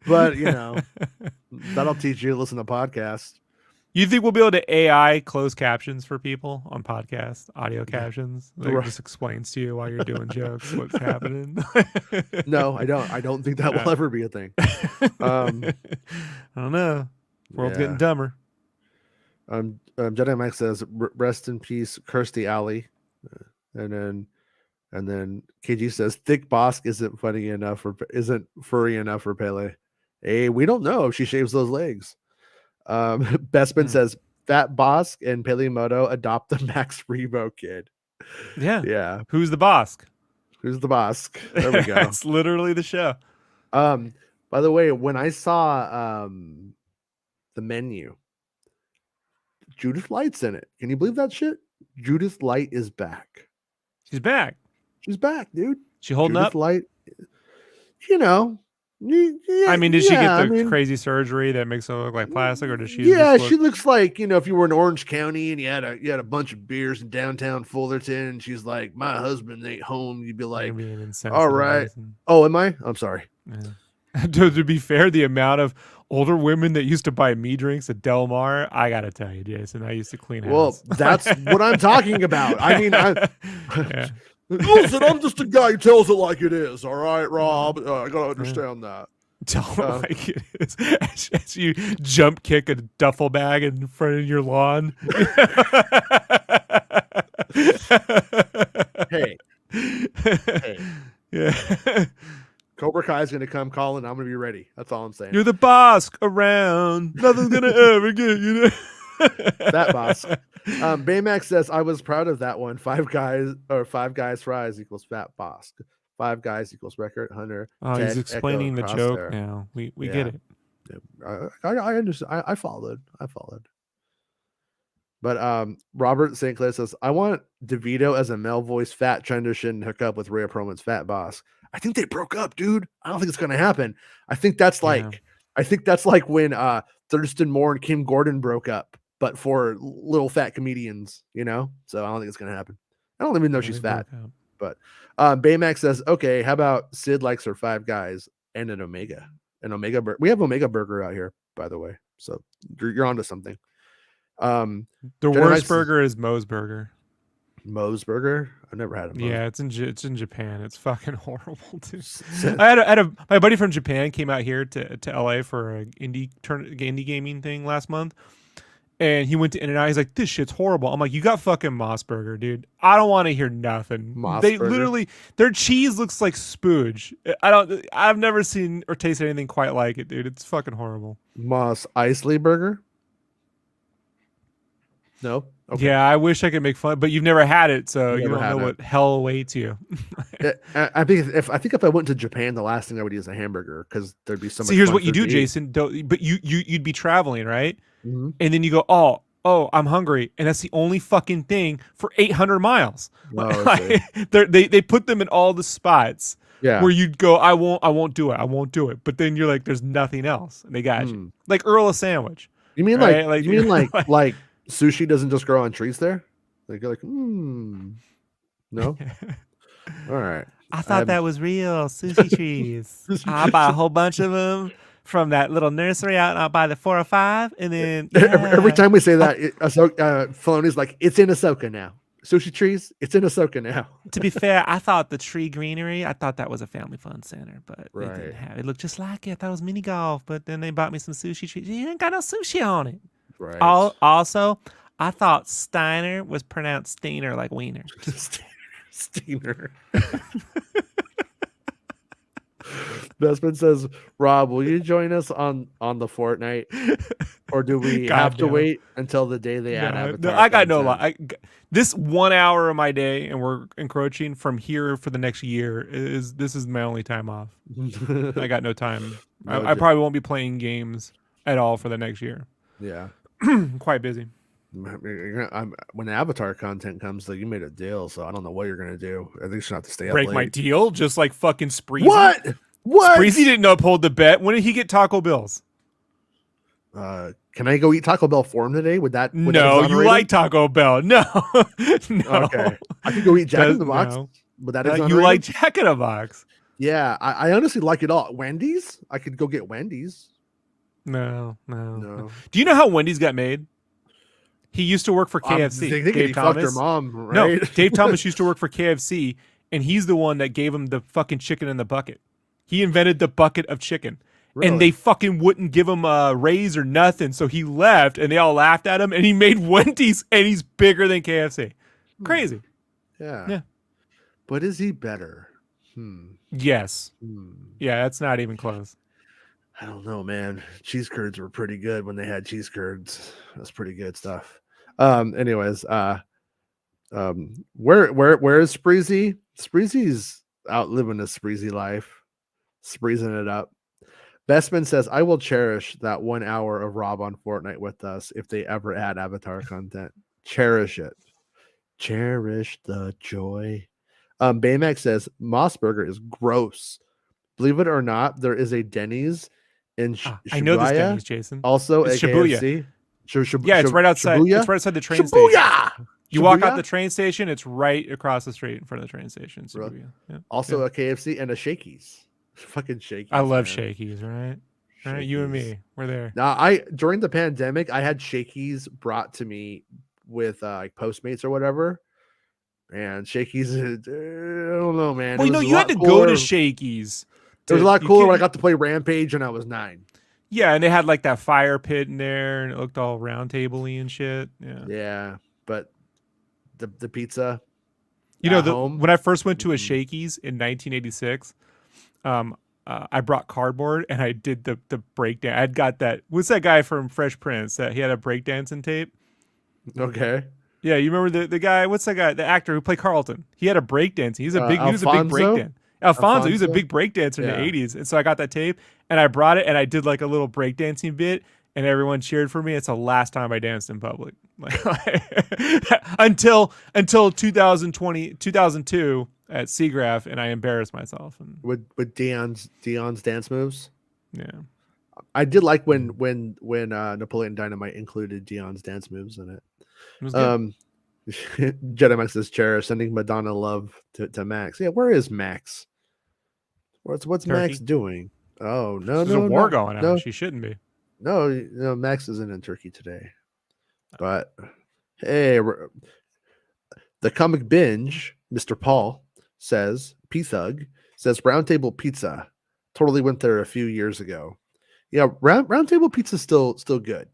But that'll teach you to listen to podcasts. You think we'll be able to AI closed captions for people on podcasts, audio captions? Like just explains to you while you're doing jokes what's happening. No, I don't. I don't think that will ever be a thing. I don't know. World's getting dumber. Jedi Mike says, "Rest in peace, Kirstie Alley," and then KG says, "Thick Bosk isn't furry enough for Pele." Hey, we don't know if she shaves those legs. Bestman says, "Fat Bosk and Peli Moto adopt the Max Rebo kid." Yeah. Who's the boss? Who's the boss? There we go. It's literally the show. By the way, when I saw the menu, Judith Light's in it. Can you believe that shit? Judith Light is back. She's back. She's back, dude. She holding Judith up? Light, you know. Yeah, I mean, did she get the crazy surgery that makes her look like plastic, or does she? She looks like, if you were in Orange County and you had a bunch of beers in downtown Fullerton, and she's like, my husband ain't home. You'd be like, all right. Oh, am I? I'm sorry. Yeah. To be fair, the amount of older women that used to buy me drinks at Del Mar, I gotta tell you, Jason, I used to clean house. Well, that's what I'm talking about. I mean, listen, I'm just a guy who tells it like it is. All right, Rob. I gotta understand that. Tell it like it is. As you jump kick a duffel bag in front of your lawn. Hey. Yeah. Cobra Kai is going to come calling. I'm going to be ready. That's all I'm saying. You're the boss around. Nothing's going to ever get That boss. Baymax says, I was proud of that one. Five guys fries equals fat boss. 5 guys equals record hunter. Oh, he's explaining the joke now. We get it. I understand. I followed. But Robert St. Clair says, I want DeVito as a male voice fat transition hook up with Rhea Perlman's fat boss. I think they broke up, dude. I don't think it's gonna happen. I think that's like when Thurston Moore and Kim Gordon broke up, but for little fat comedians, So I don't think it's gonna happen. I don't even know she's fat. But Baymax says, okay, how about Sid likes her 5 guys and an Omega. We have Omega Burger out here, by the way. So you're onto something. The worst burger is Moe's Burger. Moe's Burger? I've never had it. Yeah, it's in Japan. It's fucking horrible, dude. My buddy from Japan came out here to LA for an indie gaming thing last month, and he went to In-N-Out. He's like, this shit's horrible. I'm like, you got fucking Moss Burger, dude. I don't want to hear nothing. Literally, their cheese looks like spooge. I've never seen or tasted anything quite like it, dude. It's fucking horrible. Moss Eisley Burger? No. Okay. Yeah, I wish I could make fun, but you've never had it, so you don't know what hell awaits you. I think if I went to Japan, the last thing I would eat is a hamburger because there'd be so much. See, here's what you do, Jason. But you'd be traveling, right? Mm-hmm. And then you go, oh, I'm hungry, and that's the only fucking thing for 800 miles. They put them in all the spots. Yeah. Where you'd go, I won't do it. But then you're like, there's nothing else, and they got you. Like Earl of Sandwich. You mean right? like sushi doesn't just grow on trees there? Like you're like, no. All right. I thought that was real sushi trees. I'll buy a whole bunch of them from that little nursery out, and I'll buy the 4 or 5, and then every time we say that, Filoni's like, it's in Ahsoka now. Sushi trees, it's in Ahsoka now. To be fair, I thought the tree greenery, I thought that was a family fun center, but right. They didn't have it. It looked just like it. I thought it was mini golf, but then they bought me some sushi trees. You ain't got no sushi on it. Right. Also, I thought Steiner was pronounced Steiner like wiener. Steiner. Bestman says, Rob, will you join us on the Fortnite? Or do we have to wait until the day they add Avatar? No, I got no lie. This 1 hour of my day, and we're encroaching from here for the next year, this is my only time off. I got no time. I probably won't be playing games at all for the next year. Yeah. I'm quite busy. When Avatar content comes, though, you made a deal, so I don't know what you're gonna do. I think you should have to stay up Break late. my deal, just like fucking Spreezy. What? Spreezy didn't uphold the bet. When did he get Taco Bills? Can I go eat Taco Bell for him today? Would that no? You like Taco Bell? No, no. Okay, I could go eat Jack in the Box. No. But that is you like Jack in the Box? Yeah, I honestly like it all. Wendy's, I could go get Wendy's. No. Do you know how Wendy's got made? He used to work for KFC. Dave Thomas. Fucked her mom, right? No, Dave Thomas used to work for KFC, and he's the one that gave him the fucking chicken in the bucket. He invented the bucket of chicken. Really? And they fucking wouldn't give him a raise or nothing, so he left, and they all laughed at him, and he made Wendy's, and he's bigger than KFC. Crazy. Yeah. But is he better? Yes. Yeah, that's not even close. I don't know, man. Cheese curds were pretty good when they had cheese curds. That's pretty good stuff. Anyways, Where is Spreezy? Spreezy's out living a Spreezy life, spreezing it up. Bestman says, I will cherish that 1 hour of Rob on Fortnite with us if they ever add Avatar content. Cherish it. Cherish the joy. Baymax says, Mossburger is gross. Believe it or not, there is a Denny's in I know this Shibuya, Denny's, Jason. also It's a Shibuya. KFC. Yeah, it's right outside. Shibuya? It's right outside the train Shibuya! station. You walk out Shibuya? the train station, it's right across the street in front of the train station. Really? Yeah. Also a KFC and a Shakey's. Fucking Shakey's. I love man. Shakey's, right? Right, you and me, we're there. Now, during the pandemic, I had Shakey's brought to me with like Postmates or whatever. And Shakey's, I don't know, man. Well, you had to go to Shakey's. It was a lot cooler when I got to play Rampage when I was 9. Yeah, and they had like that fire pit in there, and it looked all round table-y and shit. Yeah, but the pizza. When I first went to a Shakey's in 1986, I brought cardboard and I did the breakdance. I'd got that. What's that guy from Fresh Prince that he had a breakdancing tape? Okay. Yeah, you remember the guy? What's that guy? The actor who played Carlton. He had a breakdance. He was a big breakdance. Alfonso, he was a big breakdancer in the 80s. And so I got that tape and I brought it and I did like a little breakdancing bit and everyone cheered for me. It's the last time I danced in public. Until 2002 at Seagraph, and I embarrassed myself. And with Dion's dance moves. Yeah. I did like when Napoleon Dynamite included Dion's dance moves in it. It was good. Jedi Max says cherish, sending Madonna love to Max. Yeah, where is Max? What's Turkey. Max doing? Oh no, There's a war going on. She shouldn't be. No, Max isn't in Turkey today. But hey, the comic binge, Mr. Paul says, P-Thug says Roundtable Pizza. Totally went there a few years ago. Yeah, Roundtable Pizza is still good.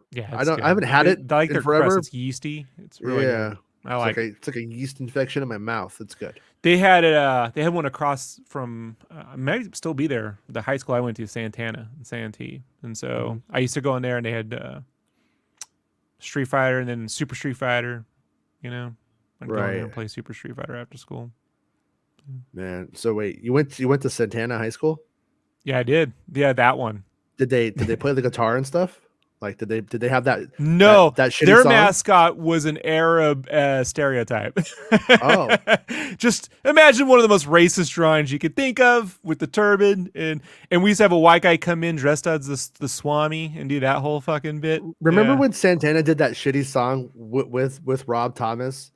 Yeah, I haven't had it I like their forever. crust. It's yeasty. It's really good. I like it. It's like a yeast infection in my mouth. It's good. They had it. They had one across from. Might still be there. The high school I went to, Santana and Santee, and so I used to go in there, and they had Street Fighter and then Super Street Fighter. I'd go in there and play Super Street Fighter after school. Man, so wait, you went to Santana High School? Yeah, I did. Yeah, that one. Did they play the guitar and stuff? Like, did they have that? No, that shitty their song? mascot was an Arab stereotype. Oh, just imagine one of the most racist drawings you could think of with the turban, and we used to have a white guy come in dressed as the Swami and do that whole fucking bit. Remember when Santana did that shitty song with Rob Thomas?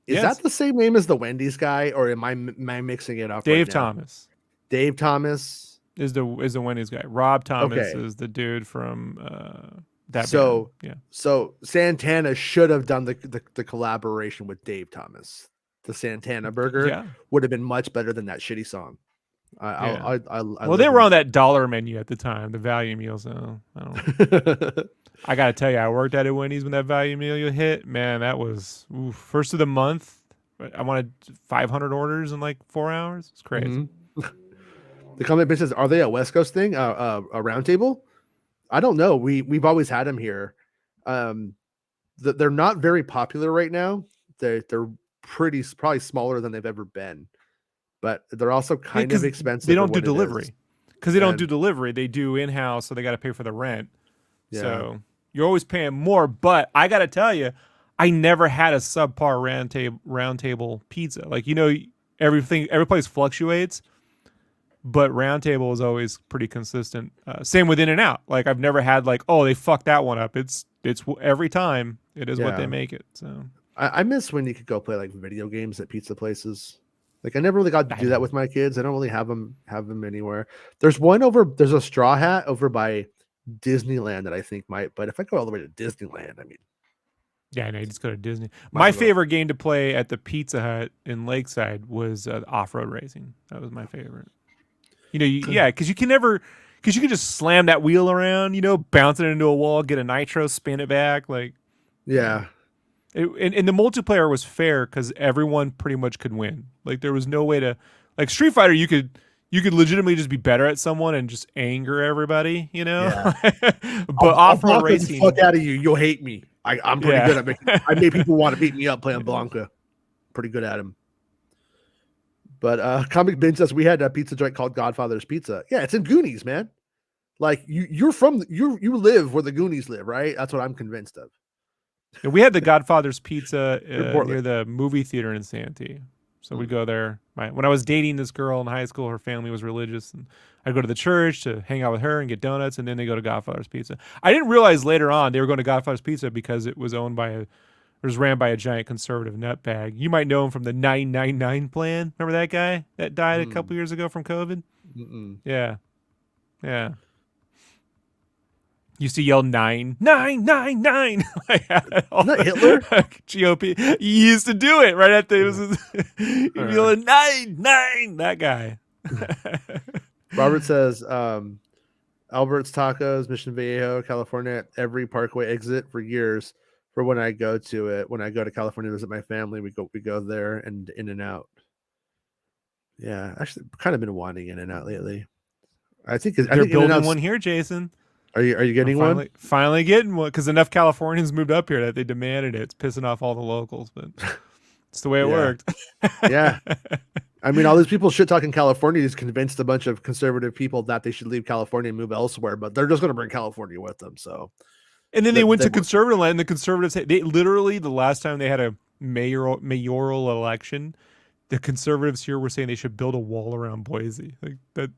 Is that the same name as the Wendy's guy, or am I mixing it up? Dave right now? Thomas. Dave Thomas is the Wendy's guy. Rob Thomas is the dude from that. So band. Yeah. So Santana should have done the collaboration with Dave Thomas. The Santana burger would have been much better than that shitty song. Well, they were on that dollar menu at the time, the value meal. So I don't. I gotta tell you, I worked at a Wendy's when that value meal hit. Man, that was first of the month. I wanted 500 orders in like 4 hours. It's crazy. Mm-hmm. The comment says, "Are they a West Coast thing? A round table?" I don't know. We've always had them here. They're not very popular right now. They're probably smaller than they've ever been, but they're also kind of expensive. They don't do delivery because they don't do delivery. They do in house, so they got to pay for the rent. Yeah. So you're always paying more. But I got to tell you, I never had a subpar round table pizza. Like every place fluctuates. But Round Table is always pretty consistent. Same with In-N-Out. Like I've never had they fucked that one up. It's every time it is what they make it. So I miss when you could go play like video games at pizza places. Like I never really got to do that with my kids. I don't really have them anywhere. There's a Straw Hat over by Disneyland that I think might. But if I go all the way to Disneyland, I mean. Yeah, I know. You just go to Disney. My favorite game to play at the Pizza Hut in Lakeside was off-road racing. That was my favorite. Because you can just slam that wheel around, bounce it into a wall, get a nitro, spin it back, and the multiplayer was fair because everyone pretty much could win. Like there was no way to, like Street Fighter, you could legitimately just be better at someone and just anger everybody, Yeah. But off-road racing, the fuck out of you, you'll hate me. I'm pretty good at making. I made people want to beat me up playing Blanca. Pretty good at him. But Comic Bin says we had a pizza joint called Godfather's Pizza. Yeah, it's in Goonies, man. Like you live where the Goonies live, right? That's what I'm convinced of. Yeah, we had the Godfather's Pizza near the movie theater in Santee. So we'd go there. When I was dating this girl in high school, her family was religious, and I'd go to the church to hang out with her and get donuts, and then they go to Godfather's Pizza. I didn't realize later on they were going to Godfather's Pizza because it was ran by a giant conservative nutbag. You might know him from the 999 plan. Remember that guy that died a couple years ago from COVID? Yeah. Used to yell 999. Not Hitler? GOP. He used to do it right at the. He'd be yelling 9. That guy. Robert says, Albert's Tacos, Mission Viejo, California. Every Parkway exit for years. For when I go to it, when I go to California to visit my family, we go there and In and Out. Yeah, actually, kind of been wanting In and Out lately. I think they're building one here, Jason. Are you getting one? Finally getting one because enough Californians moved up here that they demanded it. It's pissing off all the locals, but it's the way it worked. Yeah. I mean, all these people shit talking California has convinced a bunch of conservative people that they should leave California and move elsewhere, but they're just going to bring California with them. So, and then they went to conservative land, and the conservatives they literally the last time they had a mayoral election, the conservatives here were saying they should build a wall around Boise. Like that.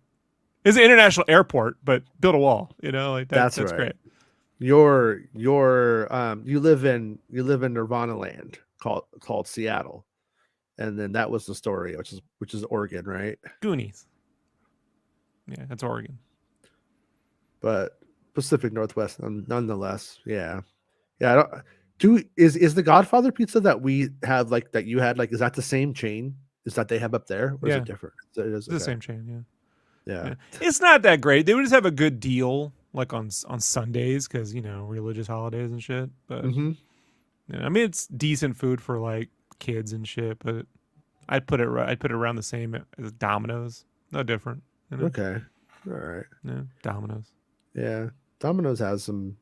It's an international airport, but build a wall. You know, like that's right. Great. You live in Nirvana land called Seattle, and then that was the story, which is Oregon, right? Goonies. Yeah, that's Oregon. But Pacific Northwest, nonetheless. Yeah. Is the Godfather pizza that we have that you had is that the same chain? Is that they have up there, or is it different? It is the same chain. Yeah. Yeah. It's not that great. They would just have a good deal on Sundays because religious holidays and shit. But I mean, it's decent food for kids and shit. But I'd put it around the same as Domino's. No different. Okay. All right. Yeah, Domino's. Yeah, Domino's has some.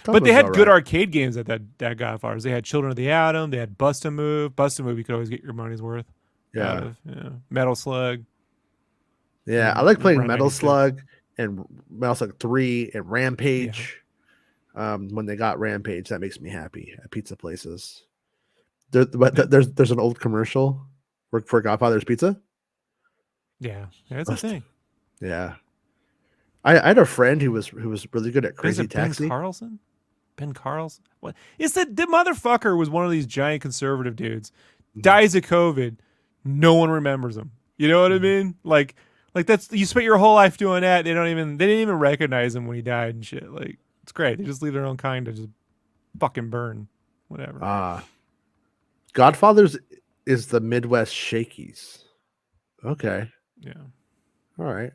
But they had good arcade games at that Godfather's. They had Children of the Atom. They had Bust a Move. Bust a Move, you could always get your money's worth. Yeah. Metal Slug. Yeah, I like playing Metal Slug and Metal Slug 3 and Rampage. Yeah. When they got Rampage, that makes me happy at pizza places. There's an old commercial for Godfather's Pizza. Yeah, it's a thing. Yeah, I had a friend who was really good at Crazy Taxi. Ben Carlson. What is that? The motherfucker was one of these giant conservative dudes. Dies of COVID. No one remembers him. You know what I mean? Like that's you spent your whole life doing that. They didn't even recognize him when he died and shit. Like it's great. They just leave their own kind to just fucking burn, whatever. Godfather's is the Midwest Shakies. Okay. Yeah. All right.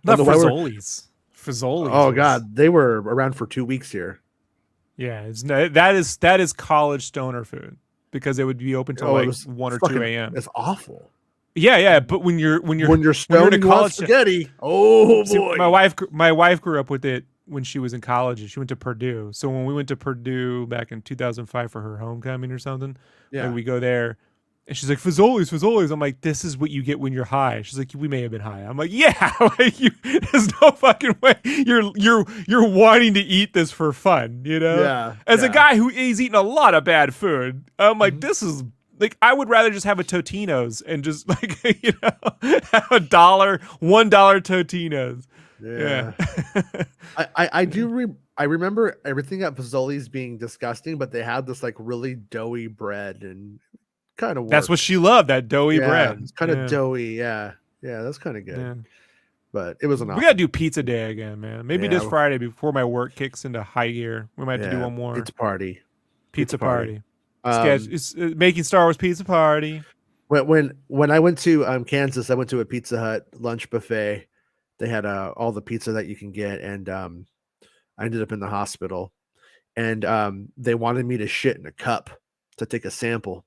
Not Fazoli's. Fazoli's. Oh God, they were around for 2 weeks here. Yeah, that is college stoner food because it would be open till 1 or 2 a.m. It's awful. Yeah, but when you're stoned in college spaghetti, oh boy. My wife grew up with it when she was in college. She went to Purdue. So when we went to Purdue back in 2005 for her homecoming or something, we go there, and she's like, Fazoli's. I'm like, this is what you get when you're high. She's like, we may have been high. I'm like, yeah, there's no fucking way you're wanting to eat this for fun, Yeah. As a guy who is eating a lot of bad food, I'm like, this is. I would rather just have a Totino's and just have $1 Totino's. Yeah. I remember everything at Fazoli's being disgusting, but they had this really doughy bread and kind of. That's what she loved. That doughy bread. It's kind of doughy. Yeah, that's kind of good. Yeah. But it was an. We gotta do pizza day again, man. Maybe this Friday before my work kicks into high gear. We might have to do one more. Pizza party. It's making Star Wars pizza party. When I went to Kansas, I went to a Pizza Hut lunch buffet. They had all the pizza that you can get, and I ended up in the hospital. And they wanted me to shit in a cup to take a sample,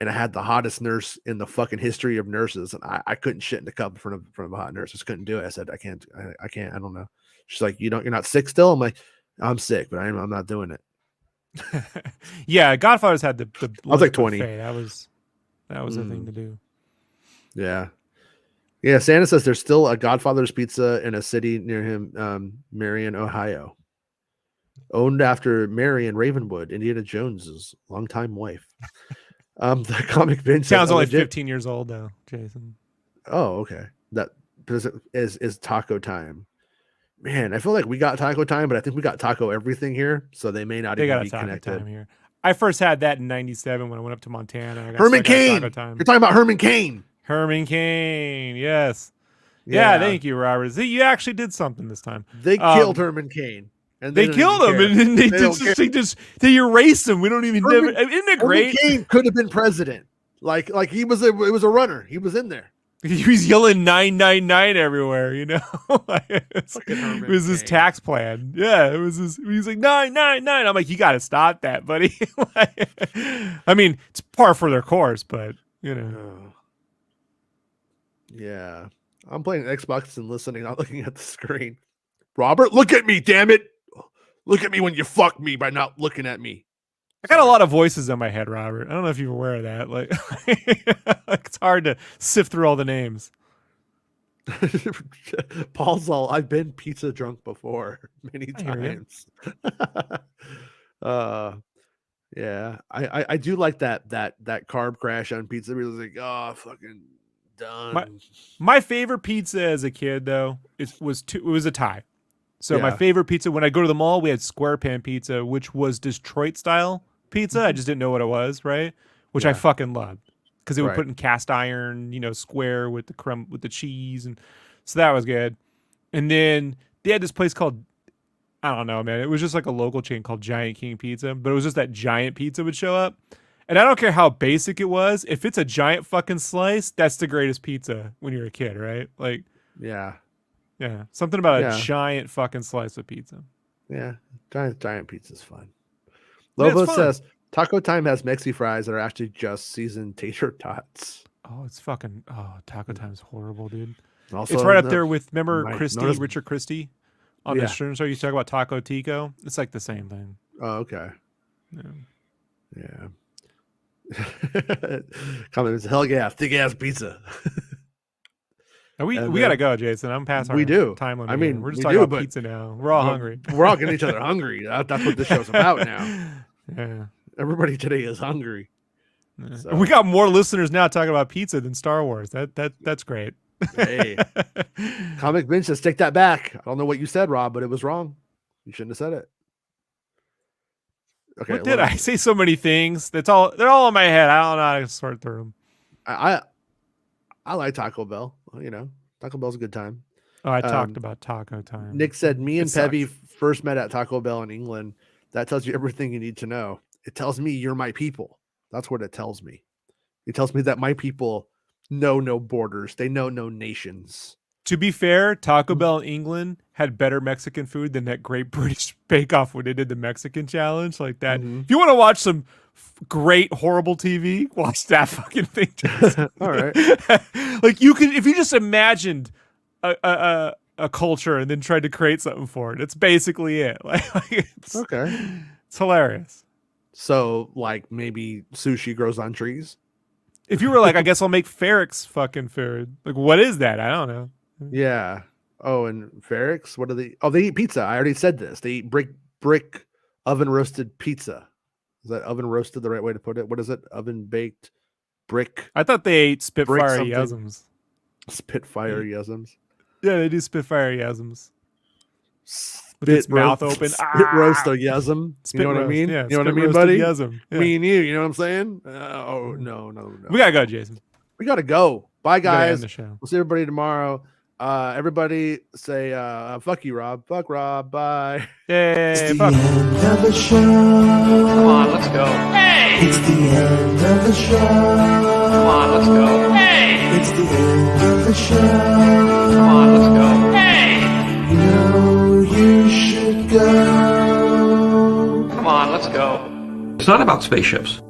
and I had the hottest nurse in the fucking history of nurses, and I couldn't shit in the cup in front of a hot nurse. I just couldn't do it. I said, I can't. I don't know. She's like, you're not sick still? I'm like, I'm sick, but I'm not doing it. Yeah, Godfather's had the I was like 20. buffet. That was a thing to do. Yeah. Yeah, Santa says there's still a Godfather's Pizza in a city near him, Marion, Ohio. Owned after Marion Ravenwood, Indiana Jones's longtime wife. The comic binge Sounds only 15 years old though, Jason. Oh, okay. That is taco time. Man, I feel like we got taco time, but I think we got taco everything here, so they may not even be connected. Time here. I first had that in '97 when I went up to Montana. Herman Cain. You're talking about Herman Cain. Herman Cain, yes. Yeah, thank you, Robert. See, you actually did something this time. They killed Herman Cain. And they killed him, and then they erased him. We don't even know. Isn't it great? Herman Cain could have been president. Like it was a runner. He was in there. He was yelling 999 everywhere, you know. It was his tax plan. Yeah, it was his. He was like 999. I'm like, you got to stop that, buddy. I mean, it's par for their course, but you know. Yeah, I'm playing Xbox and listening, not looking at the screen. Robert, look at me, damn it! Look at me when you fuck me by not looking at me. I got a lot of voices in my head, Robert. I don't know if you're aware of that. Like, it's hard to sift through all the names. Paul's all, I've been pizza drunk before many times. Yeah, I do like that carb crash on pizza. It was like, oh, fucking done. My favorite pizza as a kid, though, it was a tie. So my favorite pizza, when I go to the mall, we had square pan pizza, which was Detroit style pizza. I just didn't know what it was, right? Which I fucking loved because they would put in cast iron, square with the crumb with the cheese, and so that was good. And then they had this place called, I don't know, man. It was just like a local chain called Giant King Pizza, but it was just that giant pizza would show up. And I don't care how basic it was. If it's a giant fucking slice, that's the greatest pizza when you're a kid, right? Like, yeah, something about a giant fucking slice of pizza. Yeah, giant pizza's fun. Lobo says Taco Time has Mexi fries that are actually just seasoned tater tots. Oh, it's fucking Taco Time's horrible, dude. Also, it's right up there with Richard Christie on the stream show. You talk about Taco Tico. It's like the same thing. Oh, okay. Yeah. Comments, hell yeah, thick ass pizza. We gotta go, Jason. I'm past our time limit. I mean, we're just talking about pizza now. We're all hungry. We're all getting each other hungry. That's what this show's about now. Yeah. Everybody today is hungry. Yeah. So. We got more listeners now talking about pizza than Star Wars. That's great. Hey, Comic Bench says take that back. I don't know what you said, Rob, but it was wrong. You shouldn't have said it. Okay, what did I say? So many things. They're all in my head. I don't know how to sort through them. I like Taco Bell. Taco Bell's a good time. Oh, I talked about Taco Time. Nick said, me and Pevy first met at Taco Bell in England. That tells you everything you need to know. It tells me you're my people. That's what it tells me. It tells me that my people know no borders. They know no nations. To be fair, Taco Bell in England had better Mexican food than that Great British Bake Off when they did the Mexican challenge like that. Mm-hmm. If you want to watch some great horrible TV, watch that fucking thing. All right. Like if you just imagined a culture and then tried to create something for it, it's basically it. It's hilarious. So like maybe sushi grows on trees. If you were like, I guess I'll make Ferrick's fucking food. Like, what is that? I don't know. Yeah. Oh, and Ferrick's, what are they? Oh, they eat pizza. I already said this. They eat brick oven roasted pizza. Is that oven roasted the right way to put it? What is it? Oven baked brick. I thought they ate Spitfire Yasms. Spitfire Yasms. Yeah, they do Spitfire Yasms. With its mouth open. Spit roast a Yasm. You know what I mean? Yeah, you know what I mean, buddy? Yasm. Yeah. Me and you. You know what I'm saying? No. We gotta go, Jason. We gotta go. Bye, guys. The show. We'll see everybody tomorrow. Everybody say fuck you, Rob. Fuck Rob. Bye. Yay, fuck. End of the show. Come on, let's go. Hey! It's the end of the show. Come on, let's go. Hey! It's the end of the show. Come on, let's go. Hey! You know you should go. Come on, let's go. It's not about spaceships.